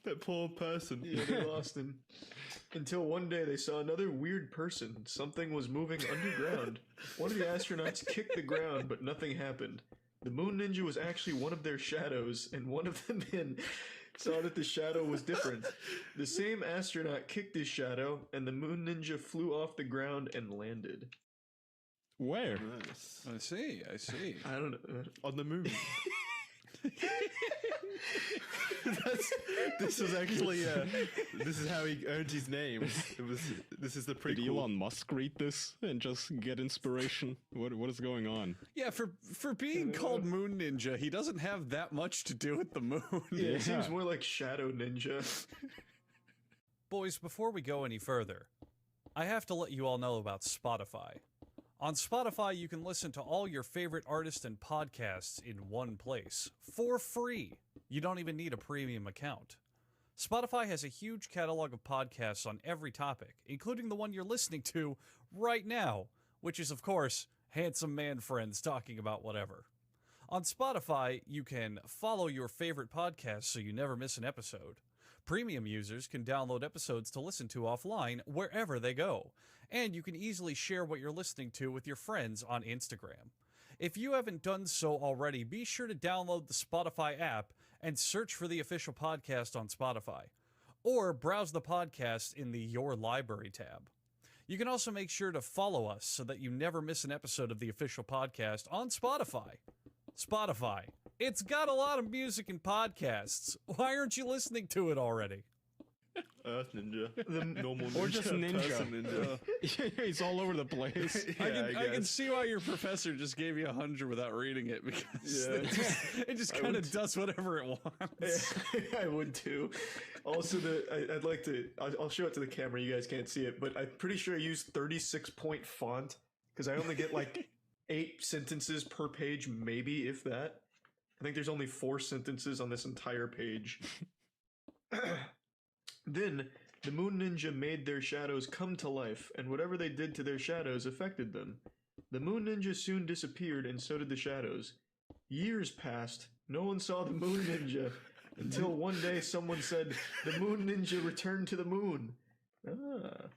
That poor person. Yeah, they lost him. Until one day they saw another weird person. Something was moving underground. One of the astronauts kicked the ground, but nothing happened. The Moon Ninja was actually one of their shadows, and one of the men saw that the shadow was different. The same astronaut kicked his shadow, and the Moon Ninja flew off the ground and landed. Where? Nice. I see. I see. I don't know. On the moon. This was actually this is how he earned his name. This is the Did prequel. Elon Musk read this and just get inspiration? What is going on? Yeah, for being called Moon Ninja, he doesn't have that much to do with the moon. Yeah, it seems Yeah. more like Shadow Ninja. Boys, before we go any further, I have to let you all know about Spotify. On Spotify, you can listen to all your favorite artists and podcasts in one place, for free. You don't even need a premium account. Spotify has a huge catalog of podcasts on every topic, including the one you're listening to right now, which is, of course, handsome man friends talking about whatever. On Spotify, you can follow your favorite podcasts so you never miss an episode. Premium users can download episodes to listen to offline wherever they go, and you can easily share what you're listening to with your friends on Instagram. If you haven't done so already, be sure to download the Spotify app and search for the official podcast on Spotify, or browse the podcast in the Your Library tab. You can also make sure to follow us so that you never miss an episode of the official podcast on Spotify. Spotify. It's got a lot of music and podcasts. Why aren't you listening to it already? Earth Ninja. The normal ninja. Or just ninja. Person ninja. He's all over the place. I can see why your professor just gave you 100 without reading it, because it just kind of does whatever it wants. I would too. Also, I'd like to. I'll show it to the camera. You guys can't see it, but I'm pretty sure I used 36-point font because I only get like 8 sentences per page, maybe if that. I think there's only 4 sentences on this entire page. Then, the Moon Ninja made their shadows come to life, and whatever they did to their shadows affected them. The Moon Ninja soon disappeared, and so did the shadows. Years passed. No one saw the Moon Ninja, until one day someone said, "The Moon Ninja returned to the moon." Ah.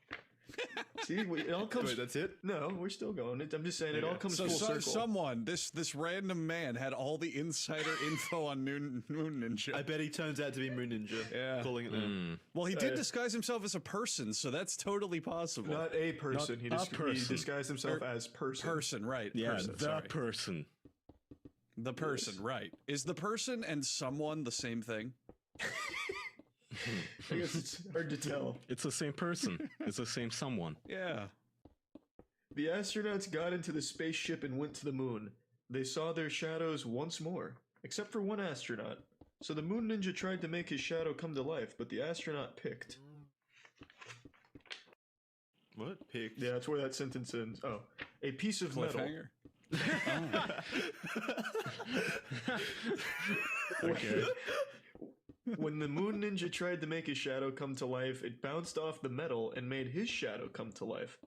See, it all comes... Wait, that's it? No, we're still going. I'm just saying, it all comes So full circle. someone, this random man, had all the insider info on Moon Ninja. I bet he turns out to be Moon Ninja. Yeah. Calling it that. Well, he did disguise himself as a person, so that's totally possible. Not a person. He disguised himself as person. Person, right? Yeah, person, the sorry. person. The person, right? Is the person and someone the same thing? I guess it's hard to tell. It's the same person. It's the same someone. Yeah. The astronauts got into the spaceship and went to the moon. They saw their shadows once more, except for one astronaut. So the Moon Ninja tried to make his shadow come to life, but the astronaut picked. What? Picked? Yeah, that's where that sentence ends. Oh, a piece of metal. Cliffhanger. Okay. When the Moon Ninja tried to make his shadow come to life, it bounced off the metal and made his shadow come to life.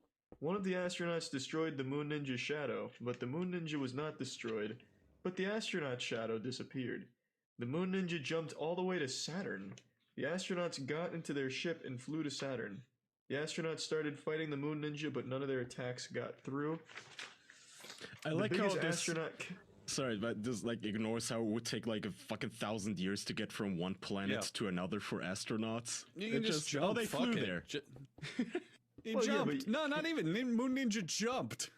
One of the astronauts destroyed the Moon Ninja's shadow, but the Moon Ninja was not destroyed. But the astronaut's shadow disappeared. The Moon Ninja jumped all the way to Saturn. The astronauts got into their ship and flew to Saturn. The astronauts started fighting the Moon Ninja, but none of their attacks got through. I like how biggest this... astronaut... Sorry, but this like ignores how it would take like a fucking 1,000 years to get from one planet to another for astronauts. You can just jump. Oh, they fuck flew it. there. He Well, yeah, jumped. but- No, not even. Moon Ninja jumped.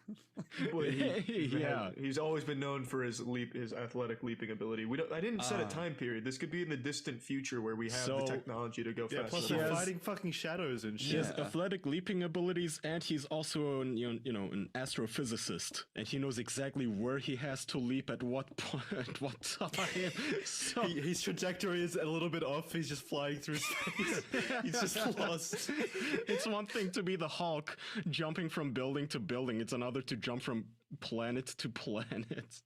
Well, Yeah. he's always been known for his athletic leaping ability. I didn't set a time period. This could be in the distant future where we have the technology to go Yeah, fast. plus he we're has- fighting fucking shadows and He shit. has athletic leaping abilities, and he's also an astrophysicist, and he knows exactly where he has to leap at what point, at what time. So His trajectory is a little bit off. He's just flying through space. He's just lost. it's one thing to be the Hulk jumping from building to building. It's another to jump from planet to planet.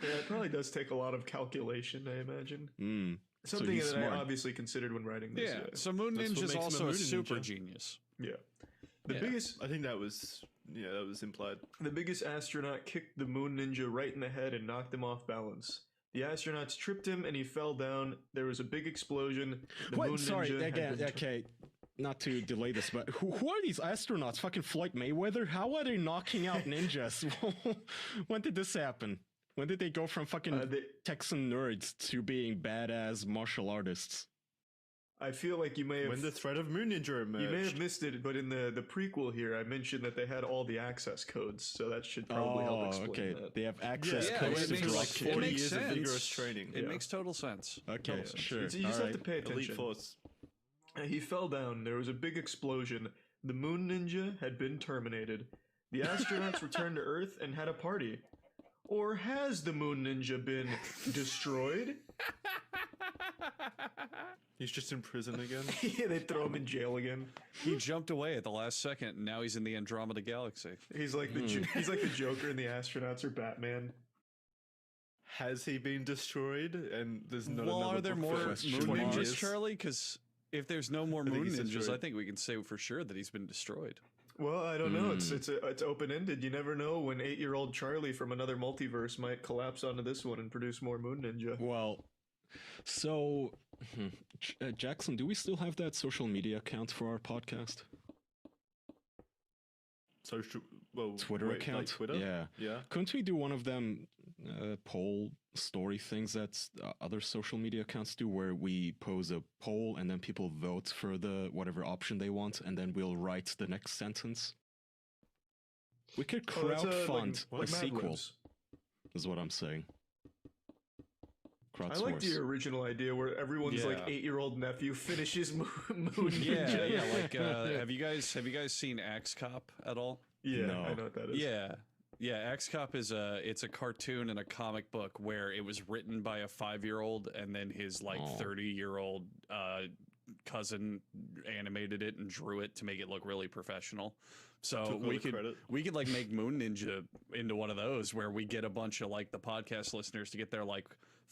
Yeah, it probably does take a lot of calculation, I imagine. Something he's that I smart. obviously considered when writing this. Yeah. So Moon That's what Ninja's makes him also a a Moon super Ninja. genius. Yeah. The Yeah. biggest I think that was implied. The biggest astronaut kicked the Moon Ninja right in the head and knocked him off balance. The astronauts tripped him and he fell down. There was a big explosion. The Moon What? Sorry, Ninja had again, been okay. Not to delay this, but who are these astronauts? Fucking Floyd Mayweather? How are they knocking out ninjas? When did this happen? When did they go from fucking Texan nerds to being badass martial artists? I feel like you may have When the threat of Moon Ninja emerged. you may have missed it, but in the prequel here, I mentioned that they had all the access codes, so that should probably help explain okay. that. They have access Yeah, codes it to makes, drop like, kick. it 40 makes years of sense. vigorous training. It Yeah. makes total sense. Okay, Yeah. sure. You just All have right. to pay attention. Elite Force. He fell down. There was a big explosion. The Moon Ninja had been terminated. The astronauts returned to Earth and had a party. Or has the Moon Ninja been destroyed? He's just in prison again. Yeah, they throw him in jail again. He jumped away at the last second, and now he's in the Andromeda Galaxy. He's like he's like the Joker and the astronauts are Batman. Has he been destroyed? And there's not Well, another are there book more for Moon 20 Ninjas, years? Charlie? Because if there's no more think Moon he's Ninjas, destroyed. I think we can say for sure that he's been destroyed. Well, I don't know. It's open ended. You never know when 8-year-old Charlie from another multiverse might collapse onto this one and produce more Moon Ninja. Well, so Jackson, do we still have that social media account for our podcast? Social, well, Twitter wait, account? like Twitter? Yeah. Yeah. Couldn't we do one of them poll story things that other social media accounts do, where we pose a poll and then people vote for the whatever option they want, and then we'll write the next sentence? We could That's, crowdfund like a Mad sequel, Libs. is what I'm saying. I like the Crowdsource. original idea where everyone's like Yeah. 8-year-old nephew finishes Moon Yeah, Ninja. yeah. Like, have you guys seen Axe Cop at all? Yeah, No. I know what that is. Yeah, Axe Cop is it's a cartoon and a comic book where it was written by a 5-year-old and then his like Aw. 30-year-old cousin animated it and drew it to make it look really professional. So Took all we the could credit. we could like make Moon Ninja into one of those where we get a bunch of like the podcast listeners to get their like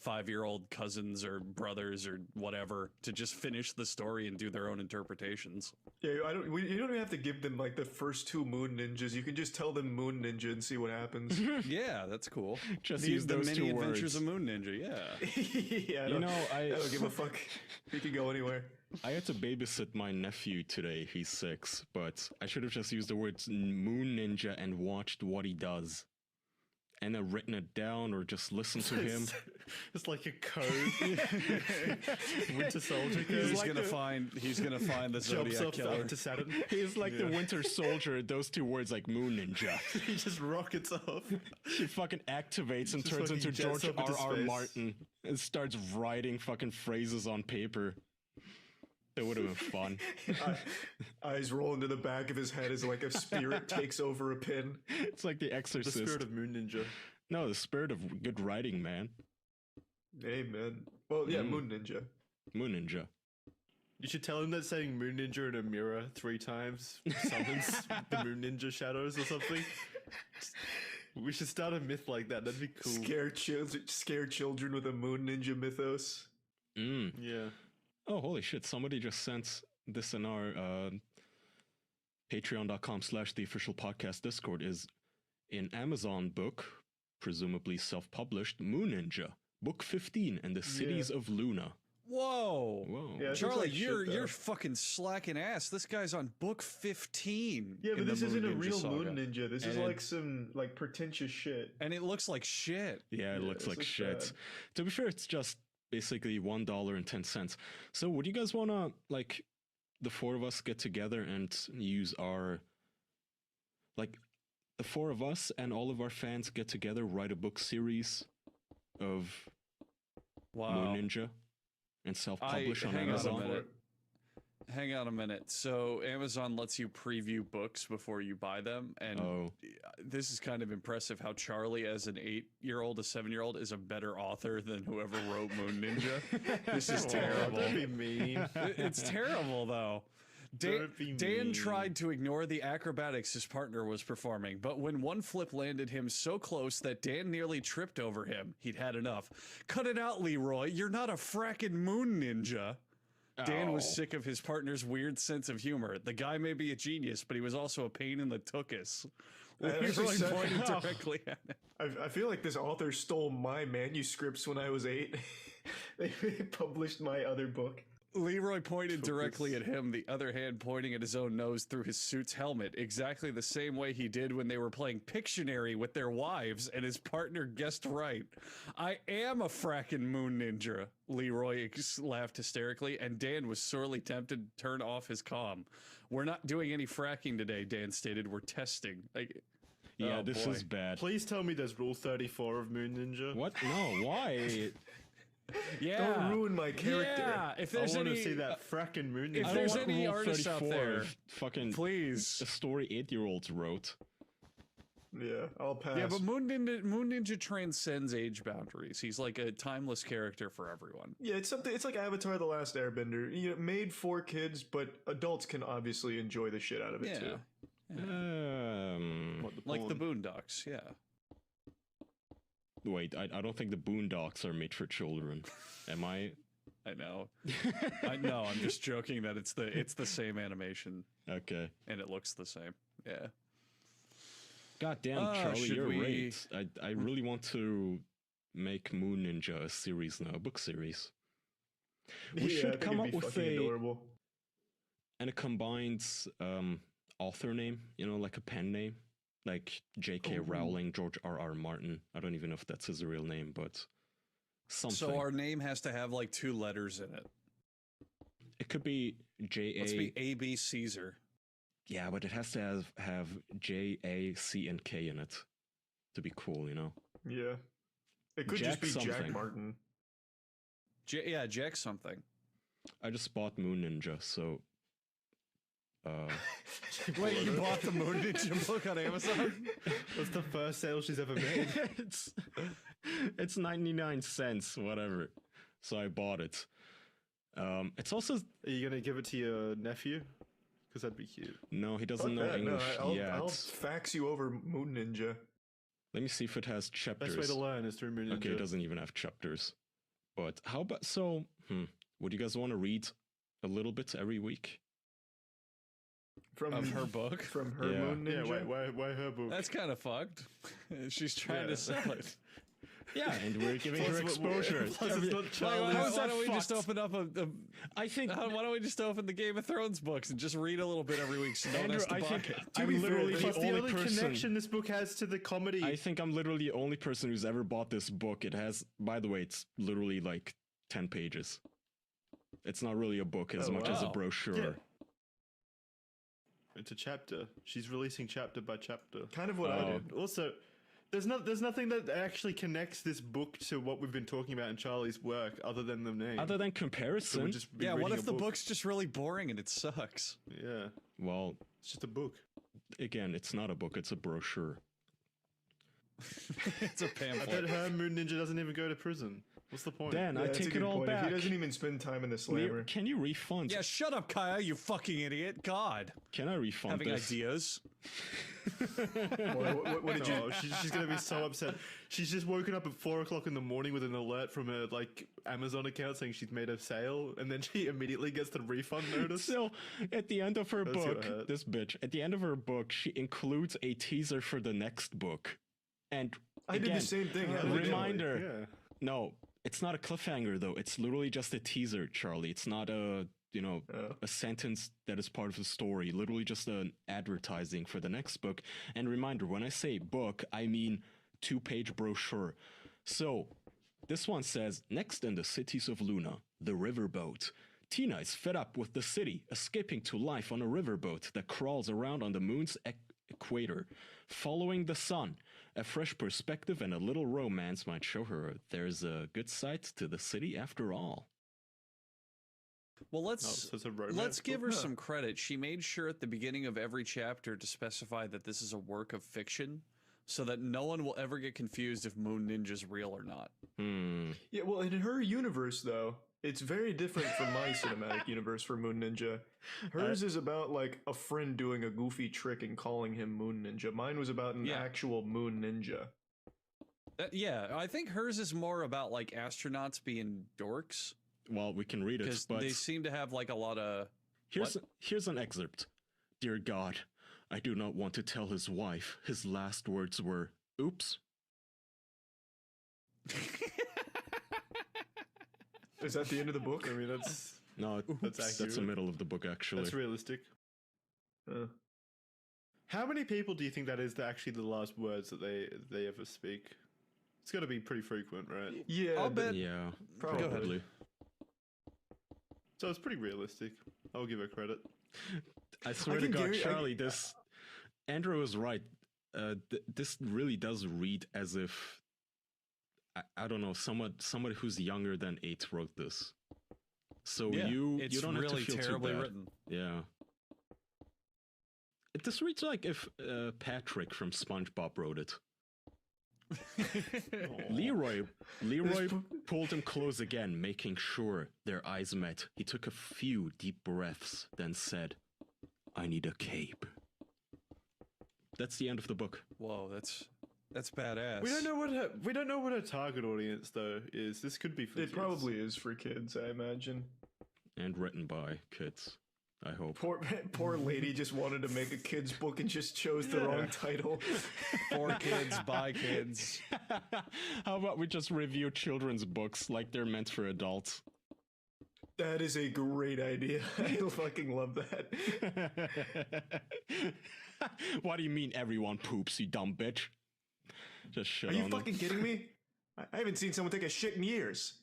5-year-old cousins or brothers or whatever to just finish the story and do their own interpretations. Yeah, you don't even have to give them like the first 2 Moon Ninjas. You can just tell them Moon Ninja and see what happens. Yeah, that's cool. Just the, use the those many 2 adventures words. of Moon Ninja. Yeah. Yeah, You know, I don't give a fuck. He can go anywhere. I had to babysit my nephew today. He's 6, but I should have just used the words Moon Ninja and watched what he does. And then written it down or just listened to him. It's like a code. Winter Soldier code. He's like gonna the- find the Jumps Zodiac off killer. up to Saturn. He's like the Winter Soldier, those 2 words like Moon Ninja. He just rockets off. He fucking activates and Just turns fucking into jets George up into R.R. space. Martin and starts writing fucking phrases on paper. That would have been fun. Eyes roll into the back of his head as like a spirit takes over a pin. It's like The The Exorcist. spirit of Moon Ninja. No, the spirit of good writing, man. Amen. Well, yeah, Mm. Moon Ninja. Moon Ninja. You should tell him that saying Moon Ninja in a mirror 3 times summons the Moon Ninja shadows or something. We should start a myth like that. That'd be cool. Scare children with a Moon Ninja mythos. Mm. Yeah. Oh, holy shit. Somebody just sent this in our patreon.com/the official podcast Discord is an Amazon book, presumably self-published, Moon Ninja, book 15 and the cities of Luna. Whoa. Whoa. Yeah, it looks Charlie, like shit, you're though. fucking slacking ass. This guy's on book 15. Yeah, but in the this isn't Moon a Ninja real saga. Moon Ninja. This is And- like some like pretentious shit. And it looks like shit. Yeah, it Yeah, looks this like looks shit. bad. To be fair, it's just basically $1.10. So would you guys want to, like, the 4 of us get together and use our, like, the 4 of us and all of our fans get together, write a book series of Wow. Moon Ninja and self-publish on hang on a Amazon? minute. Hang on a minute. So Amazon lets you preview books before you buy them, and Oh. this is kind of impressive how Charlie, as an 8-year-old, a 7-year-old, is a better author than whoever wrote Moon Ninja. This is Oh, terrible. Don't be mean. It's terrible, though. Don't be Dan mean. tried to ignore the acrobatics his partner was performing, but when one flip landed him so close that Dan nearly tripped over him, he'd had enough. Cut it out, Leroy. You're not a frackin' Moon Ninja. Dan was Ow. sick of his partner's weird sense of humor. The guy may be a genius, but he was also a pain in the tuchus. That actually Leroy sounds- pointed directly at him. I feel like this author stole my manuscripts when I was 8. They published my other book. Leroy pointed directly at him, the other hand pointing at his own nose through his suit's helmet, exactly the same way he did when they were playing Pictionary with their wives, and his partner guessed right. I am a frackin' moon ninja, Leroy laughed hysterically, and Dan was sorely tempted to turn off his comm. We're not doing any fracking today, Dan stated. We're testing. Yeah, this is bad. Please tell me there's Rule 34 of Moon Ninja. What? No, why? Yeah. Don't ruin my character. Yeah, if I there's want any, to see that fracking Moon Ninja. if I don't there's want any Rule artists out 34, there, fucking please. a story 8-year-olds wrote. Yeah, I'll pass. Yeah, but Moon Ninja transcends age boundaries. He's like a timeless character for everyone. Yeah, it's something. It's like Avatar: The Last Airbender. You know, made for kids, but adults can obviously enjoy the shit out of it Yeah. too. Like the Boondocks, yeah. Wait, I don't think the Boondocks are made for children. Am I? I know. I know. I'm just joking that it's the same animation Okay. and it looks the same. Yeah. God damn, Charlie, should you're we- right. I really want to make Moon Ninja a series now, a book series. We I should think come it'd up be with fucking a adorable. and a combined author name, you know, like a pen name, like J.K. Rowling, George R.R. Martin. I don't even know if that's his real name, but something. So our name has to have like 2 letters in it. It could be J.A. Let's be A.B. Caesar. Yeah, but it has to have J.A., C, and K in it to be cool, you know? Yeah, it could Jack just be Jack something. Martin. Yeah, Jack something. I just bought Moon Ninja, so... Wait, you bought the Moon Ninja book on Amazon? That's the first sale she's ever made. it's 99 cents, whatever. So I bought it. It's also... Are you going to give it to your nephew? Because that'd be cute. No, he doesn't Fuck know that, no, English I'll yet. fax you over Moon Ninja. Let me see if it has chapters. Best way to learn is through Moon Ninja. Okay, it doesn't even have chapters. But how about... So, would you guys want to read a little bit every week? From Of her book? From her Yeah. Moon Ninja. Yeah, why her book? That's kind of fucked. She's trying to sell it. Yeah, and we're giving her exposure. Plus it's not Why, Charlie. why don't we just open up I think... why don't we just open the Game of Thrones books and just read a little bit every week so no one Andrew, has to I buy think it? I'm literally Plus the the only only person... connection this book has to the comedy. I think I'm literally the only person who's ever bought this book. It has, by the way, it's literally like 10 pages. It's not really a book as Oh, much as a wow. brochure. Yeah. It's a chapter. She's releasing chapter by chapter. Kind of what I did. Also, there's nothing that actually connects this book to what we've been talking about in Charlie's work other than the name. Other than So comparison, we'd just be Yeah, what reading if a the book. book's just really boring and it sucks? Yeah, well, it's just a book. again, it's not a book, it's a brochure. It's a I pamphlet. bet her Moon Ninja doesn't even go to prison. What's the point? Dan, Yeah, I that's a take good it all point. If back. He doesn't even spend time in the Leo, slammer. can you refund? Yeah, shut up, Kaya, you fucking idiot. God. Can I refund Having this? ideas. What did you? No, she's gonna be so upset. She's just woken up at 4 o'clock in the morning with an alert from her like Amazon account saying she's made a sale, and then she immediately gets the refund notice. So, at the end of her That's gonna book, hurt. this bitch, at the end of her book, she includes a teaser for the next book. And I did again, the same thing. How a did I do it? reminder. Yeah. No, it's not a cliffhanger though. It's literally just a teaser, Charlie. It's not a, you know, Oh. a sentence that is part of the story. Literally just an advertising for the next book. And reminder, when I say book, I mean 2-page brochure. So, this one says, next in the cities of Luna, the riverboat. Tina is fed up with the city, escaping to life on a riverboat that crawls around on the moon's equator. Following the sun, a fresh perspective and a little romance might show her there's a good side to the city after all. Well, Oh, so it's a romance let's give her book? some credit. She made sure at the beginning of every chapter to specify that this is a work of fiction so that no one will ever get confused if Moon Ninja's real or not. Yeah, well, in her universe, though, it's very different from my cinematic universe for Moon Ninja. Hers is about, like, a friend doing a goofy trick and calling him Moon Ninja. Mine was about an Yeah. actual Moon Ninja. Yeah, I think hers is more about like astronauts being dorks Well, we can read it, because but they seem to have like a lot of. here's an excerpt. Dear God, I do not want to tell his wife. His last words were, oops. Is that the end of the book? I mean, that's No, That's that's the accurate. middle of the book, actually. That's realistic. Uh, How many people do you think that is that actually the last words that they ever speak? It's got to be pretty frequent, right? yeah, I'll bet. Yeah, Probably. probably. So it's pretty realistic. I'll give her credit. I swear to can God, guarantee- Charlie, Andrew was right. This really does read as if I don't know, somebody who's younger than 8 wrote this. So Yeah, you it's don't really have to feel terribly too bad. written. Yeah. This reads like if Patrick from SpongeBob wrote it. Leroy pulled him close again, making sure their eyes met. He took a few deep breaths, then said, "I need a cape." That's the end of the book. Whoa, that's badass. We don't know what her target audience though is. This could be for it kids. probably is for kids, I imagine. And written by kids, I hope. Poor lady just wanted to make a kid's book and just chose the wrong title. For kids, by kids. How about we just review children's books like they're meant for adults? That is a great idea. I fucking love that. What do you mean everyone poops, you dumb bitch? Just shit Are you on them. fucking kidding me? I haven't seen someone take a shit in years.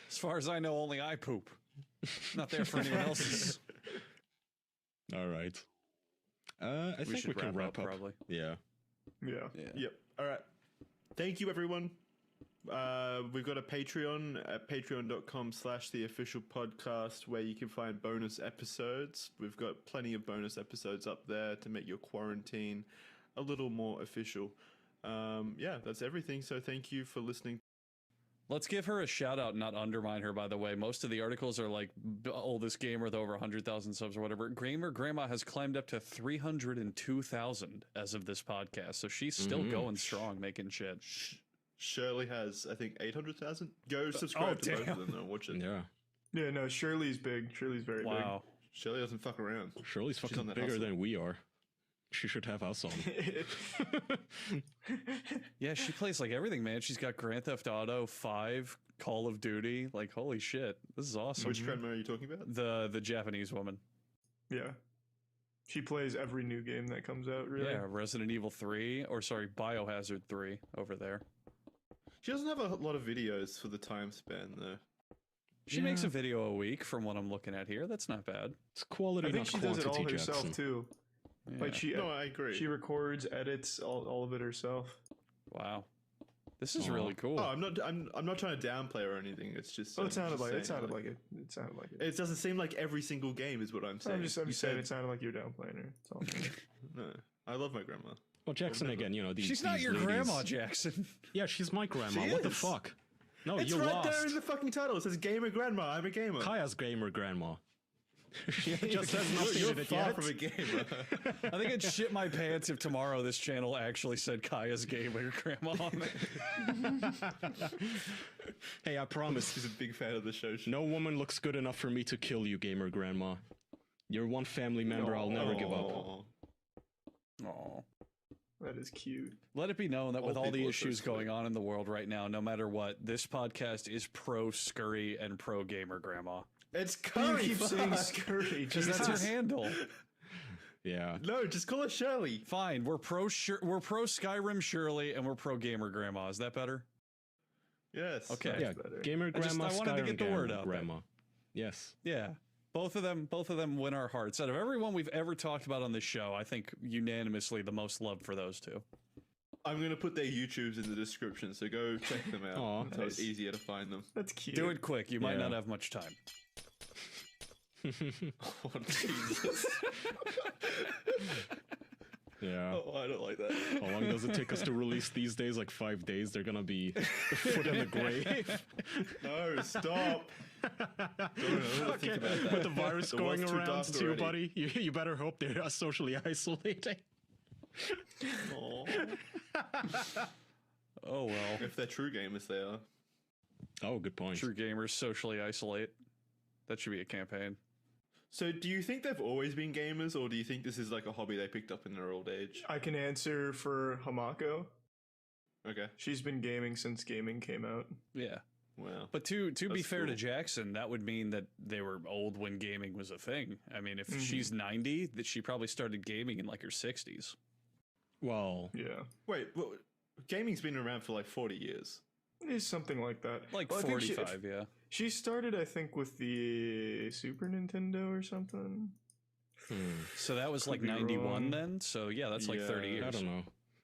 As far as I know, only I poop. Not there for anyone else's. All right. I think we should can wrap up. probably. Yeah. Yeah. Yeah. Yep. All right. Thank you, everyone. We've got a Patreon at patreon.com/theofficialpodcast where you can find bonus episodes. We've got plenty of bonus episodes up there to make your quarantine a little more official. Yeah, that's everything. So thank you for listening. Let's give her a shout out, not undermine her, by the way. Most of the articles are like oldest gamer with over 100,000 subs or whatever. Gamer Grandma has climbed up to 302,000 as of this podcast. So she's still going strong, making shit. Shirley has, I think, 800,000. Go subscribe to both of them and watch it. Yeah. Yeah, no, Shirley's big. Shirley's very Wow. Shirley doesn't fuck around. Shirley's on fucking that bigger hustle. than we are. She should have us on. big. Yeah, she plays like everything, man. She's got Grand Theft Auto 5, Call of Duty. Like, holy shit. This is awesome. Which grandma are you talking about? The Japanese woman. Yeah. She plays every new game that comes out, really. Yeah, Resident Evil 3, or sorry, Biohazard 3 over there. She doesn't have a lot of videos for the time span, though. She makes a video a week from what I'm looking at here. That's not bad. It's quality, I think not she does it quantity, all herself, Jackson. too. Yeah. Like, No, I agree. she records, edits, all of it herself. Wow. This is really cool. Oh, I'm not trying to downplay her or anything. It's just. Oh, I'm it sounded just like saying, it. Sounded like it. It sounded like it. It doesn't seem like every single game is what I'm saying. I'm just You saying said- it sounded like you're downplaying her. It's all good. No, I love my grandma. Well, Jackson, again, you know, these She's not these your ladies- grandma, Jackson. Yeah, she's my grandma. She What the is. fuck? No, It's you right lost. there in the fucking title. It says "Gamer Grandma." I'm a gamer. Kaya's gamer grandma. She just has You're, not you're updated it far yet. from a gamer. I think I'd shit my pants if tomorrow this channel actually said Kaya's gamer grandma on it. Hey, I promise. She's a big fan of the show. No woman looks good enough for me to kill you, gamer grandma. You're one family member I'll never give up. Aw. Aw. That is cute. Let it be known that with all the people are so issues sweet. going on in the world right now, no matter what, this podcast is pro Scurry and pro gamer grandma. It's You Curry. keep saying fuck. scurry. Because that's her handle. Yeah. No, just call her Shirley. Fine, we're pro Skyrim Shirley and we're pro gamer grandma. Is that better? Yes. Okay. Yeah, better. gamer grandma, I wanted to Skyrim get the word out there. grandma. Yes. Yeah. Both of them win our hearts. Out of everyone we've ever talked about on this show, I think unanimously the most love for those two. I'm gonna put their YouTubes in the description, so go check them out. Aw. So it's easier to find them. That's cute. Do it quick. You might Yeah. not have much time. Oh, Jesus. Yeah. Oh, I don't like that. How long does it take us to release these days? Like 5 days? They're gonna be a foot in the grave. No, stop. Don't think about that. With the virus The going world's too around dark too, already. buddy. You better hope they're socially isolating. Aw. Oh well. If they're true gamers, they are. Oh, good point. True gamers socially isolate. That should be a campaign. So, do you think they've always been gamers, or do you think this is like a hobby they picked up in their old age? I can answer for Hamako. Okay. She's been gaming since gaming came out. Yeah. Wow. But to be That's fair to cool. Jackson, that would mean that they were old when gaming was a thing. I mean, if she's 90, that she probably started gaming in like her 60s. Well, Yeah. Wait, gaming's been around for like 40 years. It's something like that. Like Well, I think 45, yeah. She started, I think, with the Super Nintendo or something. So that was like be 91 wrong. then? So yeah, that's like 30 Yeah, years. I don't know.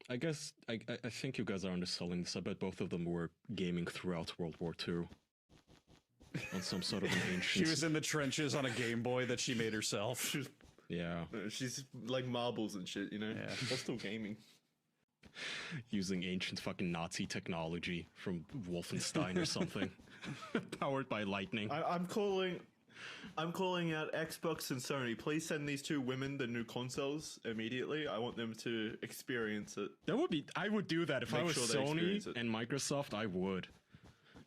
I guess I think you guys are underselling this. I bet both of them were gaming throughout World War II on some sort of an ancient. She was in the trenches on a Game Boy that she made herself. Yeah, She's like marbles and shit, you know? Yeah. That's still gaming. using ancient fucking Nazi technology from Wolfenstein or something, powered by lightning. I'm calling out Xbox and Sony. Please send these two women the new consoles immediately. I want them to experience it. That would be. I would do that if I Make was sure they Sony experience it. and Microsoft. I would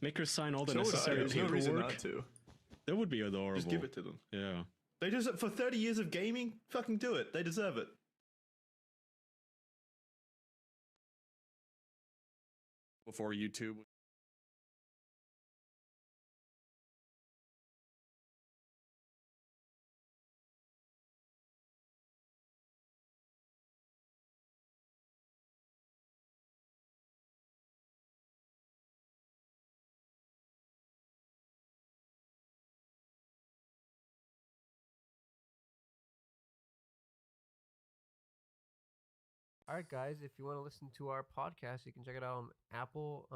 make her sign all the So would I. necessary There's no reason paperwork. not to. That would be adorable. Just give it to them. Yeah. They just for 30 years of gaming, fucking do it. They deserve it. Before YouTube. All right, guys, if you want to listen to our podcast, you can check it out on Apple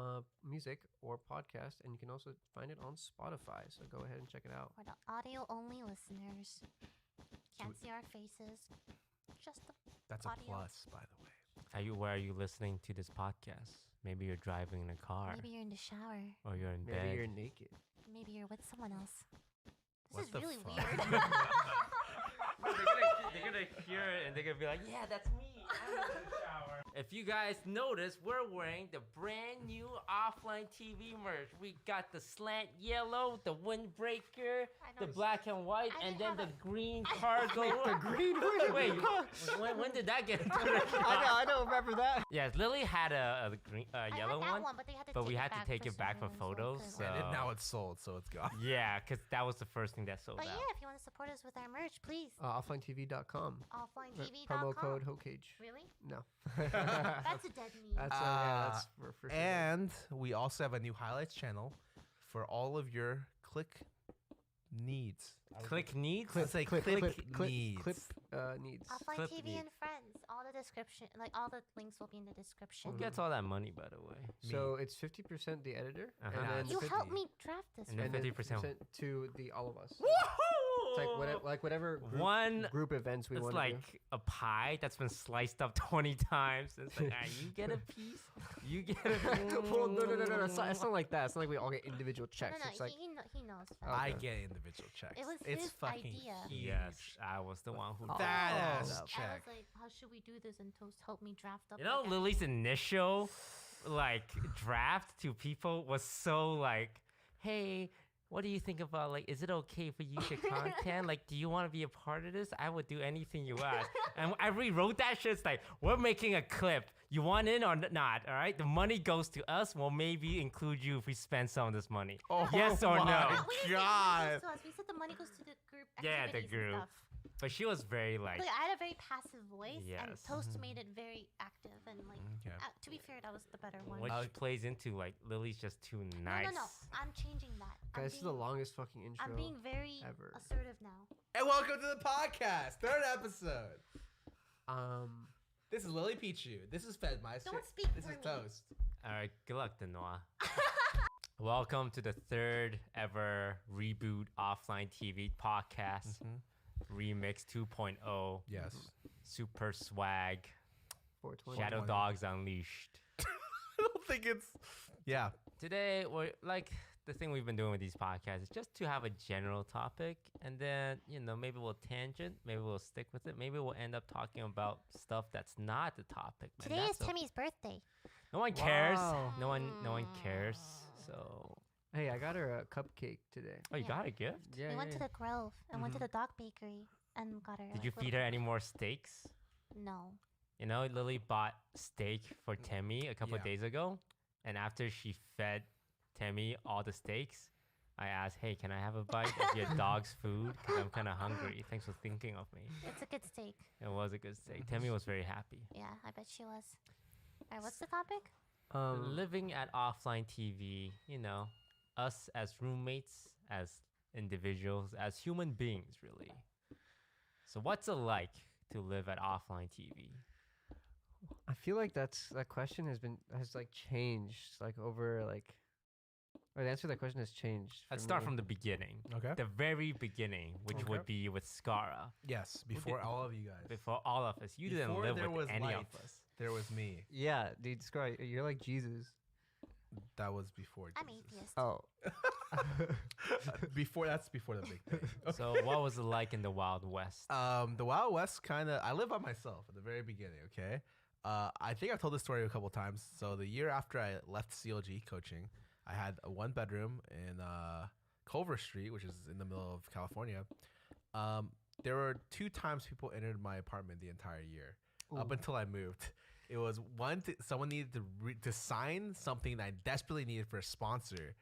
Music or Podcast, and you can also find it on Spotify. So go ahead and check it out. For the audio-only listeners, can't see our faces. Just the That's audio. a plus, by the way. Where are you listening to this podcast? Maybe you're driving in a car, Maybe you're in the shower. or you're in Maybe bed. you're naked. Maybe you're with someone else. This What is the really fuck? weird. They're gonna hear it and they're gonna be like, "Yeah, that's me. I'm in the shower." If you guys notice, we're wearing the brand new offline TV merch. We got the slant yellow, the windbreaker, I the noticed black and white, I and didn't then the have green cargo. The green Wait, when did that get into the I don't remember that. Yes, Lily had a green, I had yellow that one, but they had to but take we it had to back take it some back for reason, so it photos. couldn't So work. And now it's sold, so it's gone. yeah, because that was the first thing that sold But out. yeah, if you want to support us with our merch, please. OfflineTV.com. OfflineTV.com. Promo code HoCage. Really? No. That's a dead meat. That's yeah, that's for sure. And we also have a new highlights channel for all of your click needs. Click needs. Let's say click needs. Clip needs. Offline Clip TV needs. and friends. All the description, like all the links will be in the description. Who gets all that money, by the way? So it's 50% the editor, Uh-huh. and then You 50. helped me draft this. And then one. 50%. to the all of us. Woohoo! It's like whatever One. group events we It's want like to do. a pie that's been sliced up 20 times. It's like, you get a piece. You get a piece. Well, no. It's not like that. It's not like we all get individual No, checks. no, It's like he knows. Oh, I okay. get individual checks. It was it's his fucking idea. huge. Yes, I was the one who. Badass Oh. I check. was like, how should we do this? And Toast helped me draft up. You know, like, Lily's initial like draft to people was so like, hey, what do you think about like, is it okay if we use your content? Like, do you want to be a part of this? I would do anything you ask. And I rewrote that shit. It's like, we're making a clip. You want in or not? All right, the money goes to us. We'll maybe include you if we spend some of this money. Oh Yes or no? my No, we didn't say the money God. goes to us. We said the money goes to the group. Yeah, the activities and group. stuff. But she was very like, But I had a very passive voice, and Yes. Toast made it very active. And like, Okay. to be fair, that was the better one. which plays into like Lily's just too nice. No. I'm changing that. guys, this is the longest fucking intro. I'm being very ever. assertive now. And welcome to the podcast, third episode. Um, This is Lily Pichu. This is Fedmeister. Don't speak This for is me. Toast. All right, good luck, Denoa. Welcome to the third ever reboot offline TV podcast, Remix 2.0, Yes. Super Swag, 420. Shadow 120. Dogs Unleashed. I don't think it's. Yeah. Today, we're like the thing we've been doing with these podcasts is just to have a general topic, and then maybe we'll tangent, maybe we'll stick with it, maybe we'll end up talking about stuff that's not the topic. and Today is that's okay. Timmy's birthday. No one cares. Wow. No one cares. So, Hey, I got her a cupcake today. oh, you Yeah. got a gift? Yeah, We went yeah. to the Grove and went to the dog bakery and got her. Did you feed her any more steaks? No. You know, Lily bought steak for Timmy a couple of Yeah. days ago, and after she fed Tammy all the steaks, I asked, hey, can I have a bite of your dog's food? Because I'm kind of hungry. Thanks for thinking of me. It's a good steak. It was a good steak. Tammy was very happy. Yeah, I bet she was. All right, what's the topic? Living at offline TV, you know, us as roommates, as individuals, as human beings, really. So what's it like to live at offline TV? I feel like that question has like changed like over like, or the answer to that question has changed. Let's start from the beginning. Okay. The very beginning, which Okay. would be with Skara. Yes, before all of you guys. Before all of us. You didn't Before live there with was any light, of us. There was me. Yeah, dude, Scar, you're like Jesus. That was before. I'm Jesus. atheist. Oh. That's before the big thing. So what was it like in the Wild West? The Wild West I live by myself at the very beginning, okay? I think I've told this story a couple times. So the year after I left CLG coaching, I had a 1-bedroom in Culver Street, which is in the middle of California. There were 2 times people entered my apartment the entire year, up until I moved. It was someone needed to sign something that I desperately needed for a sponsor.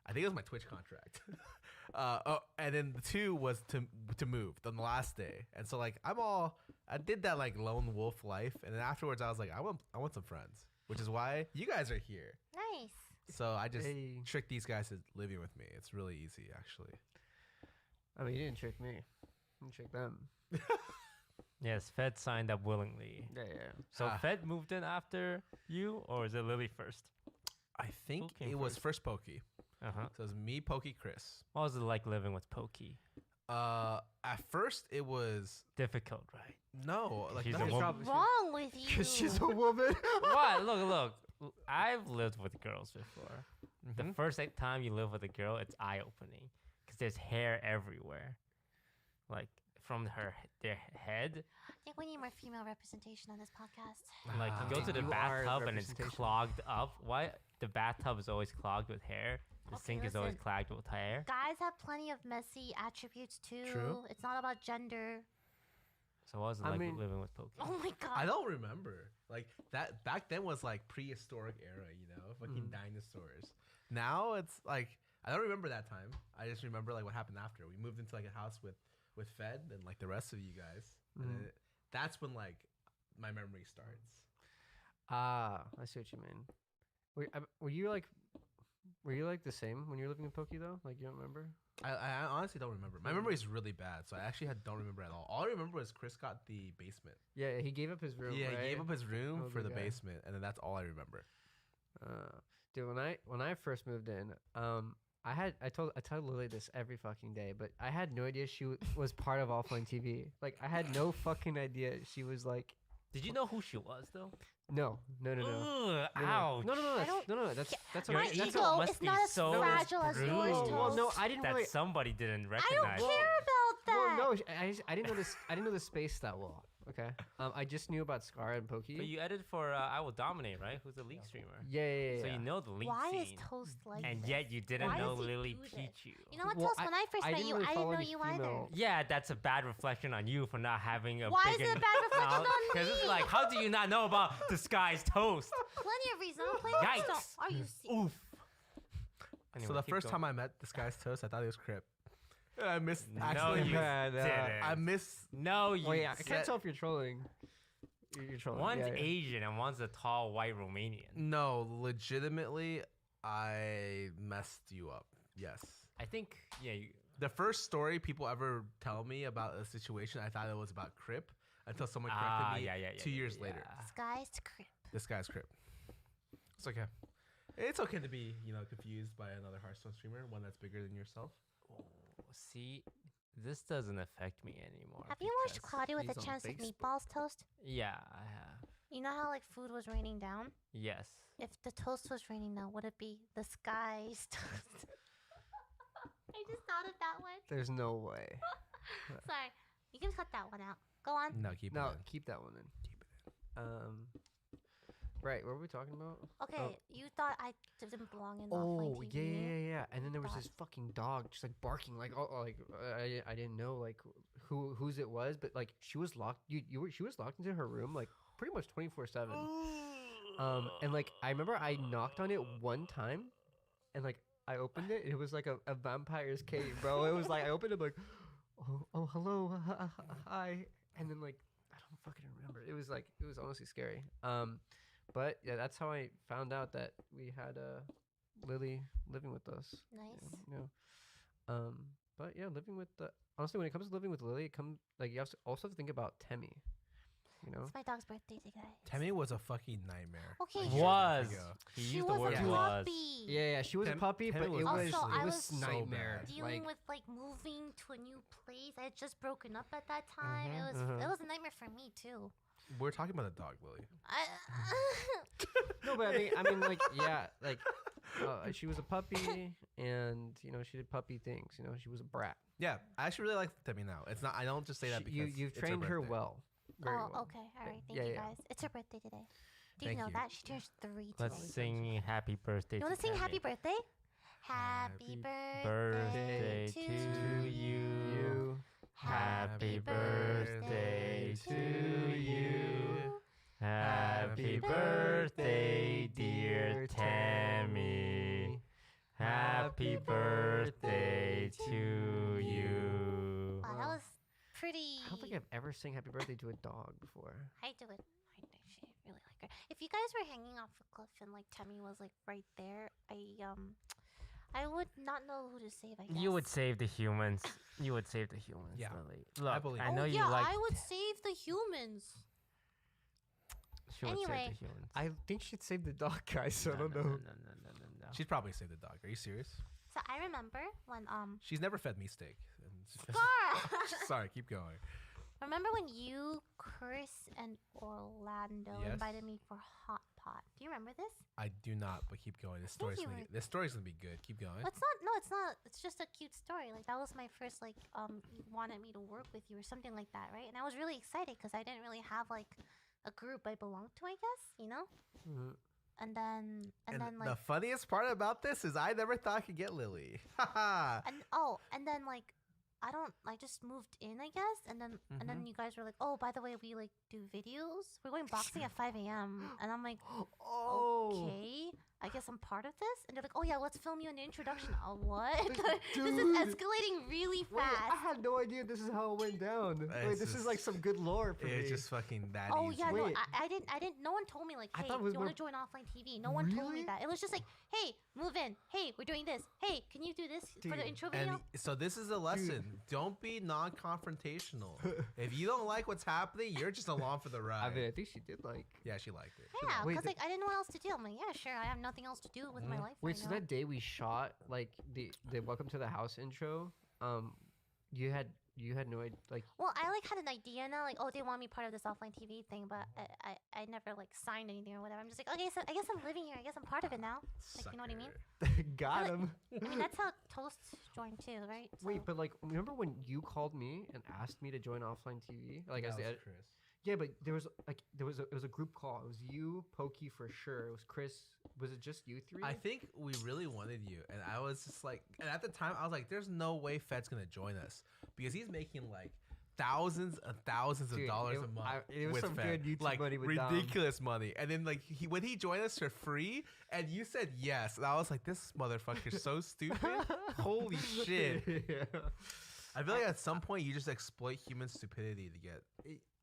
I think it was my Twitch contract. And then the 2 was to move on the last day. And so like I did that like lone wolf life, and then afterwards I was like, I want some friends, which is why you guys are here. Nice. So I just Hey. tricked these guys to living with me. It's really easy, actually. I mean, you didn't trick me. You tricked them. Yes, Fed signed up willingly. Yeah, yeah. So Ah. Fed moved in after you, or is it Lily first? I think Who came it was first? first Pokey. Uh-huh. So it was me, Pokey, Chris. What was it like living with Pokey? At first it was Difficult, right? no, like She's a nothing- woman. What's wrong with you? Because she's a woman. What? Look. I've lived with girls before. The Mhm. first time you live with a girl, it's eye-opening because there's hair everywhere, like from their head. I think we need more female representation on this podcast. Like you go to the You are bathtub and it's representation. clogged up. Why the bathtub is always clogged with hair? The Okay, sink is always listen. clogged with hair. Guys have plenty of messy attributes too. True. It's not about gender. So what was it I like mean- living with Pokey? Oh my god. I don't remember. Like that back then was like prehistoric era, fucking dinosaurs. Now it's like I don't remember that time. I just remember like what happened after. We moved into like a house with Fed and like the rest of you guys. And then that's when like my memory starts. Ah, I see what you mean. Were you like the same when you were living in Pokey though? Like you don't remember? I honestly don't remember. My memory is really bad, so I actually don't remember at all. All I remember is Chris got the basement. Yeah, he gave up his room. Yeah, right? he gave up his room Oh, for the good guy. basement, and then that's all I remember. Dude, when I first moved in, I told Lily this every fucking day, but I had no idea she was part of offline TV. Like I had no fucking idea she was like. Did you know who she was though? No. Ugh, No, ouch. no. That's Your My okay. ego That's ego must is be not as so fragile as yours, bruised. Toast. well, no, I didn't That really. somebody didn't I recognize. don't care about that. Well, no, I didn't know this. I didn't know the space that well. Okay. I just knew about Scar and Pokey. But you edited for I Will Dominate, right? Who's the league streamer? Yeah. So you know the league Why scene. is Toast like And this? yet you didn't Why know does he Lily do this? Pichu. You know what, Well, Toast? When I first met didn't you, really I didn't follow know any you either. female- Yeah, that's a bad reflection on you for not having a Why big is it a bad reflection on Because it's me? like, how do you not know about Disguised Toast? Plenty of reasons. I'm playing Yikes. Toast. Are you serious? Oof. So the first time I met this guy's Toast, I thought he was Crip. I missed. No, Actually, you Man, didn't. I miss. No, you. Oh yeah, I can't said- tell if you're trolling. You're trolling. One's yeah, yeah. Asian and one's a tall white Romanian. No, legitimately, I messed you up. Yes. I think, yeah, you, The first story people ever tell me about a situation, I thought it was about Crip until someone corrected me yeah, 2 years later. yeah. Disguised Crip. This guy's Crip. It's okay. It's okay to be, confused by another Hearthstone streamer, one that's bigger than yourself. Oh, see, this doesn't affect me anymore. Have you watched because- Claudia with he's a on chance of Facebook. meatballs toast? Yeah, I have. You know how like food was raining down? Yes. If the toast was raining down, would it be the sky's toast? I just thought of that one. There's no way. Sorry. You can cut that one out. Go on. No, keep No, it in. keep that one in. Right, what were we talking about? Okay, you thought I didn't belong in offline Oh, TV. yeah. And then there was this fucking dog just like barking, like I didn't know like whose it was, but like she was locked. She was locked into her room like pretty much 24/7. And like I remember I knocked on it one time, and like I opened it, and it was like a vampire's cave, bro. It was like I opened it like, oh hello, hi, and then like I don't fucking remember. It was honestly scary. But yeah, that's how I found out that we had Lily living with us. Nice. But yeah, honestly, when it comes to living with Lily, you have to also think about Temmie. You know, It's my dog's birthday today. Temmie was a fucking nightmare. Okay, Like, she years Was. ago. He She used the was word a was. puppy. yeah, she was a puppy, Temmie but was it was Also, I it was was so nightmare. bad. Dealing Like, with like moving to a new place. I had just broken up at that time. Mhm, It was a nightmare for me too. We're talking about the dog, Lily. no, but I mean, like, yeah, like, she was a puppy, and you know, she did puppy things. You know, she was a brat. Yeah, I actually really like Temmie now. It's not. I don't just say that because You've it's trained her birthday. well. Very Oh, well. okay. All right. Thank Yeah, you yeah. guys. It's her birthday today. Do you Thank know you. that? She turns 3 Let's today. sing happy birthday. You want to sing happy birthday? Happy birthday to you. Happy birthday to you. Happy birthday, dear Tammy. Happy birthday to you. Wow, that was pretty. I don't think I've ever sang happy birthday to a dog before. I do it. I actually really like her. If you guys were hanging off a cliff and like Tammy was like right there, I would not know who to save. I guess You would save the humans. You would save the humans, Yeah. Lily. Look, believe I it. know you yeah, like. I would save the humans. She would Anyway. save the humans. I think she'd save the dog, guys. So I don't know. No. She'd probably save the dog. Are you serious? So I remember when She's never fed me steak. Scar! Sorry, keep going. Remember when you, Chris, and Orlando Yes. invited me for hot pot? Do you remember this? I do not, but keep going. This story's you gonna were- this story's gonna be good. Keep going. It's not. No, it's not. It's just a cute story. Like that was my first like you wanted me to work with you or something like that, right? And I was really excited because I didn't really have like a group I belonged to, I guess, you know. Mhm. And then the like funniest part about this is I never thought I could get Lily. Haha. and then like I just moved in, I guess, and then you guys were like, oh, by the way, we like do videos. We're going boxing at 5 a.m. And I'm like, Oh, okay, I guess I'm part of this. And they're like, oh yeah, let's film you an introduction. What? This is Dude. escalating really wait, fast. I had no idea this is how it went down. Wait, It's this is just- like some good lore for me. It's just fucking that Oh easy. yeah, no, Wait. I didn't. No one told me like, I hey, thought it do was you want to more- join offline TV? No one told me Really? that. It was just like, hey, move in. Hey, we're doing this. Hey, can you do this for the Dude, intro And video? so this is a lesson. Don't be non-confrontational. If you don't like what's happening, you're just along for the ride. I mean, I think she did like. Yeah, she liked it. Yeah, Wait, because the- like I didn't know what else to do. I'm like, yeah, sure. I have nothing else to do with my life. Wait, right so now. that day we shot like the Welcome to the House intro, you had no idea, like. Well, I like had an idea now, like, oh, they want me part of this offline TV thing, but I never like signed anything or whatever. I'm just like, okay, so I guess I'm living here. I guess I'm part of it now. Like, you know what I mean? Got Really? him. I mean, that's how Toast joined too, right? Wait, So- but like, remember when you called me and asked me to join offline TV? Like, as the Chris. yeah, but it was a group call. It was you, Pokey for sure. It was Chris. Was it just you three? I think we really wanted you, and I was just like, and at the time I was like, "There's no way Fed's gonna join us because he's making like thousands and thousands Dude, of dollars it- a month it was with some Fed. good YouTube like money with Dom. ridiculous money." And then like when he joined us for free, and you said yes, and I was like, "This motherfucker's so stupid! Holy shit!" Yeah. I feel like at some point you just exploit human stupidity to get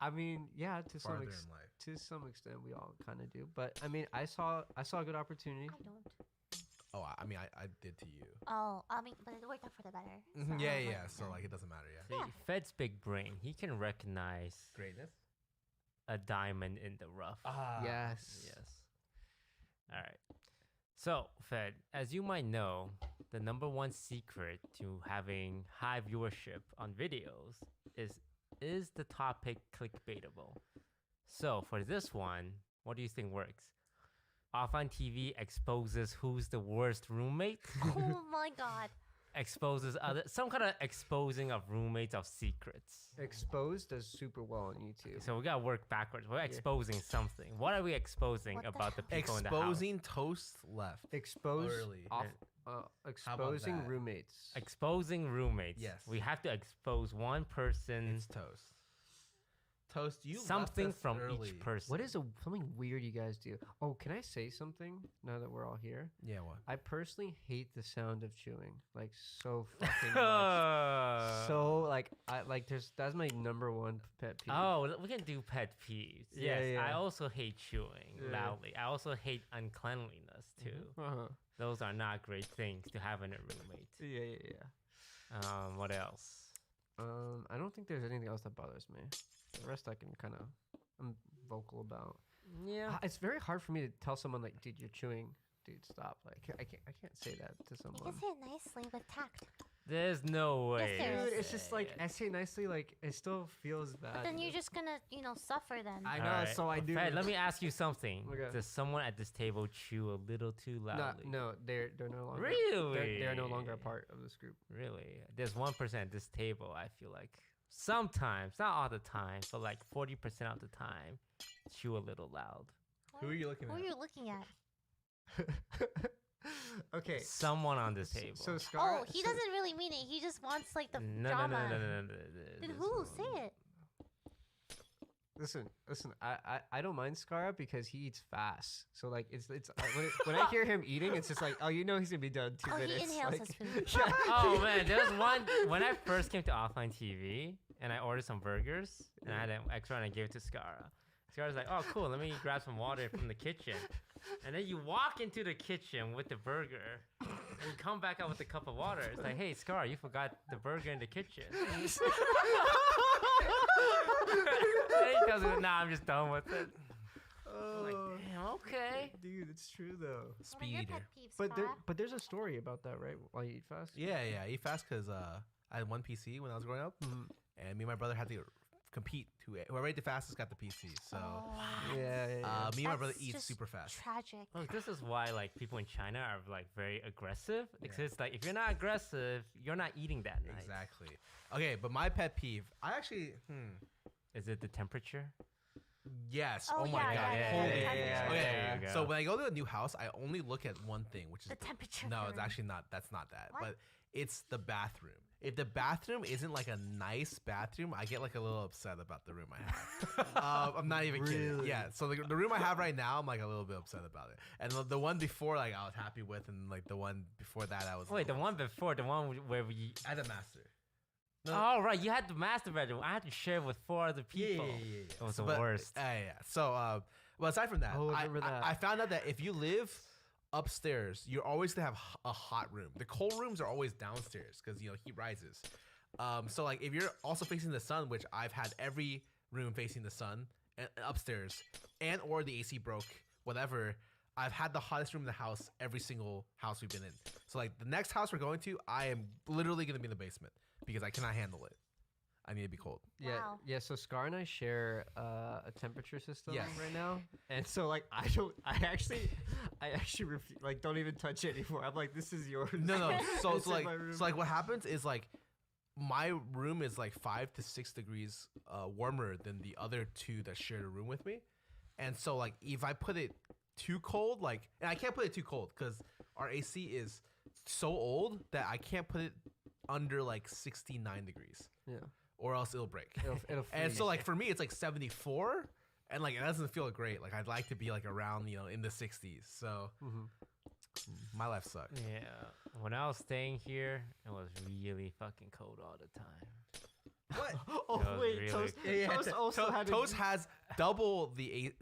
I mean, yeah, to farther in life. to some extent, we all kind of do. But I mean, I saw a good opportunity. I don't. Oh, I mean, I did to you. Oh, I mean, but it worked out for the better. so Mhm, I yeah, was yeah. like, So like, it doesn't matter. Yeah. See, Yeah. Fed's big brain. He can recognize Greatness. a diamond in the rough. Yes. Yes. All right. So, Fed, as you might know, the number one secret to having high viewership on videos is the topic clickbaitable. So, for this one, what do you think works? Offline TV exposes who's the worst roommate, Oh my god. exposes some kind of exposing of roommates of secrets. Exposed does super well on YouTube. So we gotta work backwards. We're exposing something. What are we exposing What the about the people in the house? Exposing toast left. Expose Early. off, exposing that? roommates. Exposing roommates. Yes. We have to expose one person. It's toast. Toast, you left Something us from early. each person. What is something weird you guys do? Oh, can I say something now that we're all here? Yeah, what? I personally hate the sound of chewing, like so fucking much. So like that's my number one pet peeve. Oh, we can do pet peeves. Yeah, Yes, I yeah. also hate chewing loudly. I also hate uncleanliness too. Uh-huh. Those are not great things to have in a roommate. Yeah. What else? I don't think there's anything else that bothers me. The rest I can I'm vocal about. Yeah. It's very hard for me to tell someone like, dude, you're chewing. Dude, stop. Like, I can't say that to You someone. can say it nicely with tact. There's no way. Yes, there Dude, is. it's just like I say nicely, like it still feels bad. But then you're just gonna, suffer then. I know, Alright, so I do. Fred, let me ask you something. Okay. Does someone at this table chew a little too loudly? No, they're no longer. Really? They're no longer a part of this group. Really? There's 1% at this table, I feel like. Sometimes, not all the time, but like 40% of the time, chew a little loud. Who are you looking Who at? are you looking at? Okay. Someone on this table. So Scar. Oh, he doesn't really mean it. He just wants like the no, drama. no. Then This who? one. Say it. Listen. I don't mind Scar because he eats fast. So like it's when I hear him eating, it's just like, oh, you know he's gonna be done 2 Oh, he minutes. inhales like, his food. Yeah. Oh man, there's one when I first came to offline TV and I ordered some burgers and I had an extra and I gave it to Scara. Scara's like, oh cool, let me grab some water from the kitchen. And then you walk into the kitchen with the burger and you come back out with a cup of water. It's like, hey Scar, you forgot the burger in the kitchen. And he tells me, nah, I'm just done with it. I'm like, damn, okay. Dude, it's true though. What are your Speed. pet peeves, But Farah? there's a story about that, right? While you eat fast. Yeah, I eat fast because I had one PC when I was growing up, and me and my brother had to compete to whoever ate the fastest got the PC. So Yeah. me and my brother That's eat just super fast. Tragic. Look, this is why like people in China are like very aggressive. Because it's like if you're not aggressive, you're not eating that night. Exactly. Okay, but my pet peeve, I actually, Is it the temperature? yes. Oh, Oh, my yeah, god. yeah, Holy- yeah, yeah, Okay, there you go. so when I go to a new house, I only look at one thing, which is The temperature. no, of it's the room. actually not. That's not that. What? But it's the bathroom. If the bathroom isn't like a nice bathroom, I get like a little upset about the room I have. I'm not even kidding. Really? Yeah. So the room I have right now, I'm like a little bit upset about it. And the one before, like I was happy with, and like the one before that, I was. Wait, the one before, the one where we. I had a master. Oh right, you had the master bedroom. I had to share with 4 other people. Yeah. It was So, the but- worst. Yeah. So, well, aside from that, Oh, I remember that. I found out that if you live upstairs, you're always gonna have a hot room. The cold rooms are always downstairs because heat rises. So like if you're also facing the sun, which I've had every room facing the sun and upstairs, and or the AC broke, whatever. I've had the hottest room in the house every single house we've been in. So like the next house we're going to, I am literally gonna be in the basement because I cannot handle it. I need to be cold. Wow. Yeah. So Scar and I share a temperature system Yes. right now, and so like I actually refuse, like don't even touch it anymore. I'm like, this is yours. No. So It's so in like my room. so like what happens is like my room is like 5 to 6 degrees warmer than the other 2 that shared a room with me, and so like if I put it too cold, like, and I can't put it too cold because our AC is so old that I can't put it under like 69 degrees. Yeah. Or else it'll break. It'll And so freeze. like for me it's like 74, and like it doesn't feel great. Like I'd like to be like around in the 60s. So my life sucks. Yeah. When I was staying here, it was really fucking cold all the time. What? Oh That was wait, really Toast. cool. Toast also had Toast has double the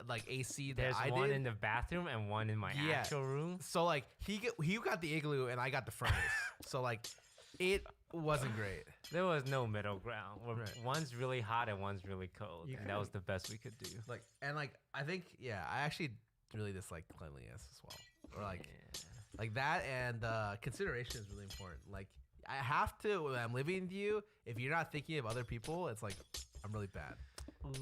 like AC that There's I one did. in the bathroom and one in my Yeah. actual room. So like he got the igloo and I got the furnace. So like it wasn't great. There was no middle ground. Where Right. One's really hot and one's really cold. You And that kinda- was the best we could do. Like and like I think I actually really dislike cleanliness as well. Or like like that, and consideration is really important. Like I have to when I'm living with you. If you're not thinking of other people, it's like I'm really bad. I'm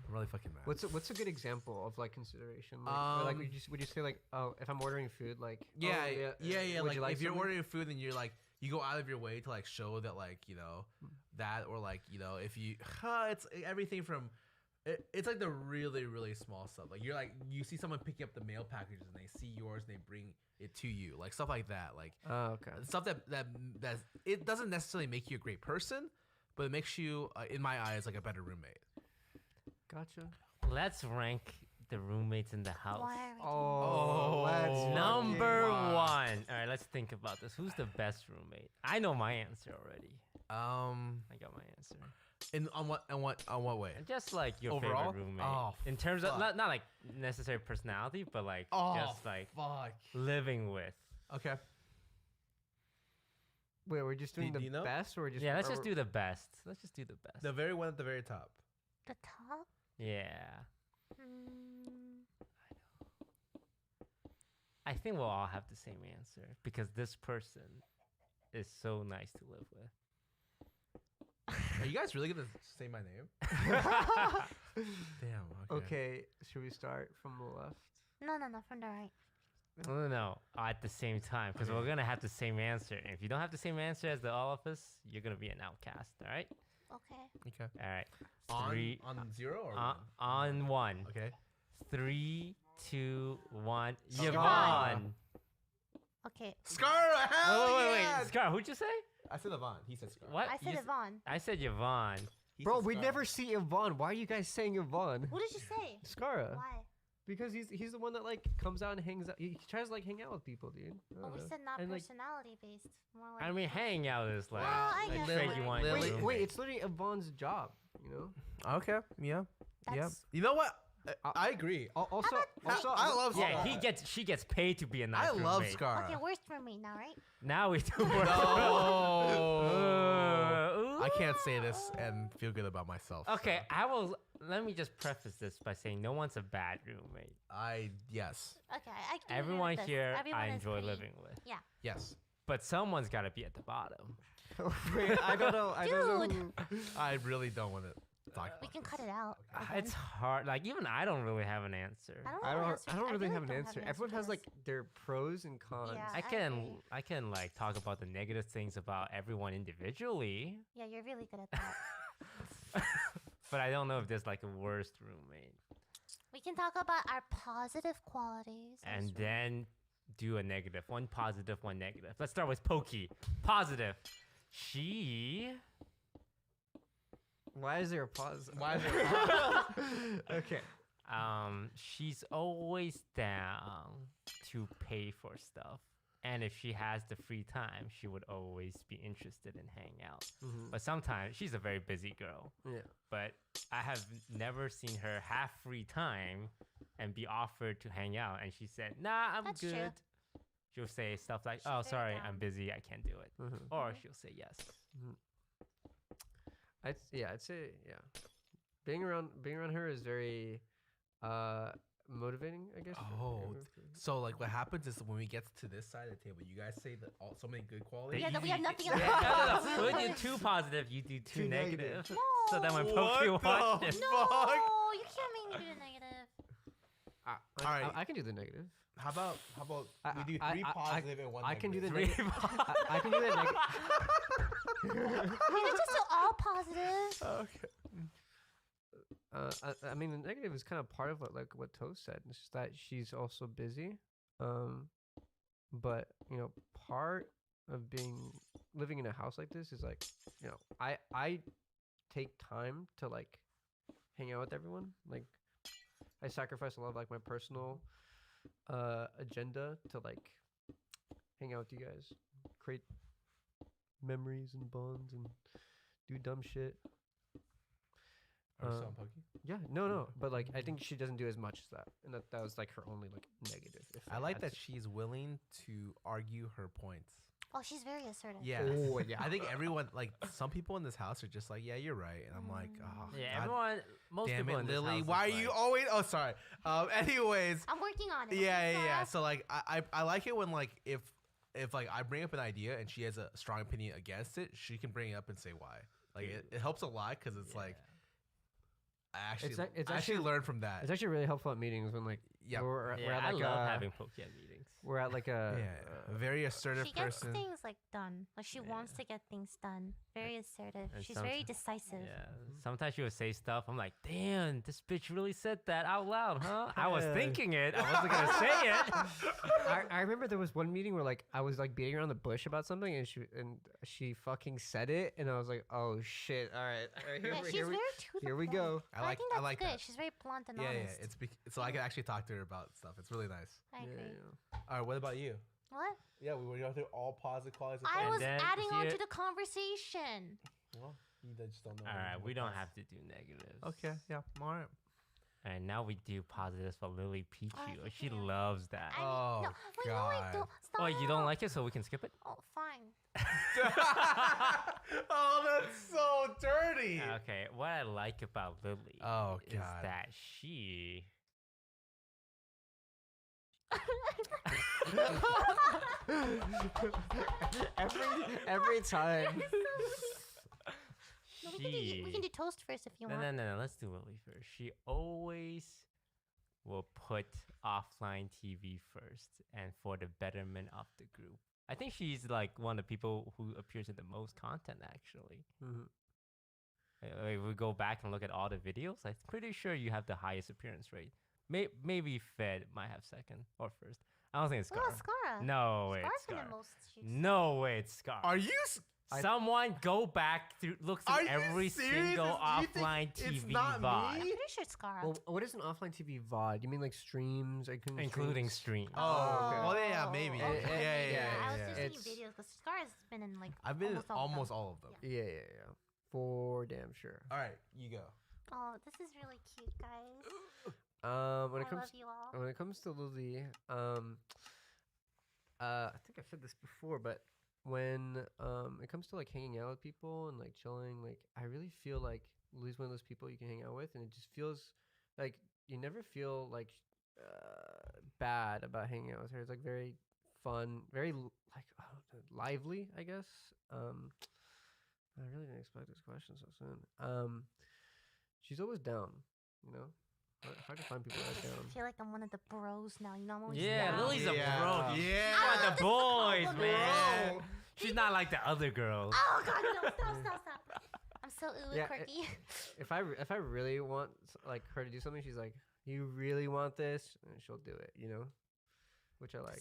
really fucking mad. What's a good example of like consideration? Or, like would you say like, oh, if I'm ordering food, like Yeah, oh, yeah. would Like you if you're something? ordering food and you're like you go out of your way to like show that like that, or like if you it's everything from it's like the really really small stuff. Like you're like you see someone picking up the mail packages and they see yours and they bring it to you, like stuff like that. Like Oh, okay. stuff that it doesn't necessarily make you a great person, but it makes you in my eyes like a better roommate. Gotcha. Let's rank the roommates in the house. Why are we Oh, let's Number fucking- one. All right, let's think about this. Who's the best roommate? I know my answer already. I got my answer. on what way? Just like your Overall? favorite roommate. Oh, in terms of fuck. not like necessary personality, but like Oh, just like fuck. living with. Okay. Wait, we're just doing Do the you know? best, or just Yeah, let's or just do the best. Let's just do the best. The very one at the very top. The top? Yeah. Mm, I think we'll all have the same answer because this person is so nice to live with. Are you guys really gonna say my name? Damn. Okay, should we start from the left? no, from the right. No, at the same time because we're gonna have the same answer. And if you don't have the same answer as the all of us, you're gonna be an outcast. All right. Okay. Okay. All right. On zero or on, one? on one. Okay. 3, 2, 1. Scar. Yvonne. Okay. Scar. Hell Oh, wait. yes! Scar, who'd you say? I said Yvonne. He said Scar. What? I said You Yvonne. I said Yvonne. He Bro, said we Scar. never see Yvonne. Why are you guys saying Yvonne? What did you say? Skara. Why? Because he's the one that like comes out and hangs out. He tries to like hang out with people, dude. I Well, don't we know. said not And, like, personality based. More like I mean, hanging out is like, Well, I like guess Fred, so. you want Lily- your wait, roommate. it's literally Yvonne's job. You know. Okay. Yeah. Yeah. That's- You know what? I agree. Also, I love Yeah, Scar. she gets paid to be a nice I love roommate. Scar. Okay, worst roommate now, right? Now we do work. No. I can't say this and feel good about myself. Okay, so. I will. Let me just preface this by saying no one's a bad roommate. Yes. Okay, I can agree Everyone with this. here Everyone I is enjoy pretty- living with. Yeah. Yes. But someone's got to be at the bottom. wait, I don't know. I don't know. Dude. I really don't want to talk about We can this. cut it out. It's again. hard. Like even I don't really have an answer. I have don't. an I answer. don't really have an don't answer. Everyone to has this. like their pros and cons. Yeah. I I can agree. I can like talk about the negative things about everyone individually, Yeah, you're really good at that. but I don't know if there's like a worst roommate. We can talk about our positive qualities. And as then do a negative. One positive, one negative. Let's start with Pokey. Positive. She Why is there a pause? Why is there a pause? Okay. she's always down to pay for stuff. And if she has the free time, she would always be interested in hang out. Mhm. But sometimes she's a very busy girl. Yeah. But I have never seen her have free time and be offered to hang out. And she said, "Nah, I'm That's true. good." She'll say stuff like, She's "Oh, very sorry, down. I'm busy. I can't do it." Mhm. Or she'll say yes. I'd say yeah. Being around her is very motivating, I guess. Oh, so like what happens is when we get to this side of the table, you guys say that so many good qualities. Yeah, we have nothing Yeah, else. no. We do two positive, you do two Two negative. negative. So then when No. Pokey What watched the it, No, you can't make me do the negative. Alright. I can do the negative. How about we do three I- positive and one I can do the negative? three negative. I can do the negative. We can just do all positive. Okay. I mean, the negative is kind of part of what Toast said. It's just that she's also busy. But part of living in a house like this is like, I take time to like hang out with everyone. Like, I sacrifice a lot of like my personal agenda to like hang out with you guys, create memories and bonds, and do dumb shit. Are we still on Pokey? Yeah, no, but like I think she doesn't do as much as that, and that was like her only like negative. If I like had that to- she's willing to argue her points. Oh, she's very assertive. Yeah. Oh yeah, I think everyone, like some people in this house are just like, yeah, you're right. And I'm like, oh, yeah, God everyone, most damn people it, in this Lily. house Why are is you like, always, oh, sorry. Anyways, I'm working on it. yeah, okay, yeah, yeah. Sarah? So like, I like it when like, if like I bring up an idea and she has a strong opinion against it, she can bring it up and say why. Like it helps a lot because it's like, I actually, It's I actually actually- learned from that. it's actually really helpful at meetings when like Yeah. we're yeah, at I like love a having Pokey at meetings. thanks. We're at like a a very assertive She gets person. things like done. Like she wants Yeah. to get things done. Very assertive. And She's very someti- decisive. Yeah. Sometimes she would say stuff. I'm like, damn, this bitch really said that out loud, huh? I was thinking it. I wasn't gonna say it. I remember there was one meeting where like I was like beating around the bush about something and she fucking said it and I was like, oh shit, all right, Yeah, she's very to the here we point. go. I like think I that's like good. that. She's very blunt and Yeah, honest. so I can actually talk to her about stuff. It's really nice. I agree. All right, what about you? What? Yeah, we were going through all positive qualities. Of I Fanny. was then adding on here- to the conversation. Well, you just don't know. All right, what we don't pos- have to do negatives. Okay, yeah, all right. And now we do positives for Lily Peachy. Oh, She yeah. loves that. Oh, no, wait, no, God. wait, don't stop. Oh, you don't like it, so we can skip it? Oh, fine. Oh, that's so dirty. Okay, what I like about Lily Oh, is God. that she. every time. No, we can do toast first if you No, want. no, no. Let's do Lily first. She always will put offline TV first and for the betterment of the group. I think she's like one of the people who appears in the most content, actually. If we go back and look at all the videos, I'm pretty sure you have the highest appearance rate. Maybe Fed might have second or first. I don't think it's What Scar. about Scara? No way, Scar's it's Scar. been the most. No way, it's Scar. Are you? Someone go back through, look through Are you every serious? single You think offline it's TV not VOD, I'm me? pretty sure it's Scara. Well, what is an offline TV VOD? You mean like streams, including streams. Oh, okay. well, yeah, maybe. Oh, Yeah, okay. yeah, yeah. I was yeah. just It's- thinking videos because Scar's been in like. I've been in almost almost all of them. Yeah. For damn sure. All right, you go. Oh, this is really cute, guys. When it I comes love you all. when it comes to Lily, I think I've said this before, but when it comes to like hanging out with people and like chilling, like I really feel like Lily's one of those people you can hang out with, and it just feels like you never feel like bad about hanging out with her. It's like very fun, very like I don't know, lively, I guess. I really didn't expect this question so soon. She's always down, you know. Hard to find people that are down. I feel like I'm one of the bros now. You know, I'm always Yeah, down. Lily's a Yeah. bro. Yeah. One of the boys, compliment. man. She's not like the other girls. Oh God, no! Stop! I'm so Yeah, quirky. If I really want like her to do something, she's like, "You really want this?" And she'll do it, you know, which I like.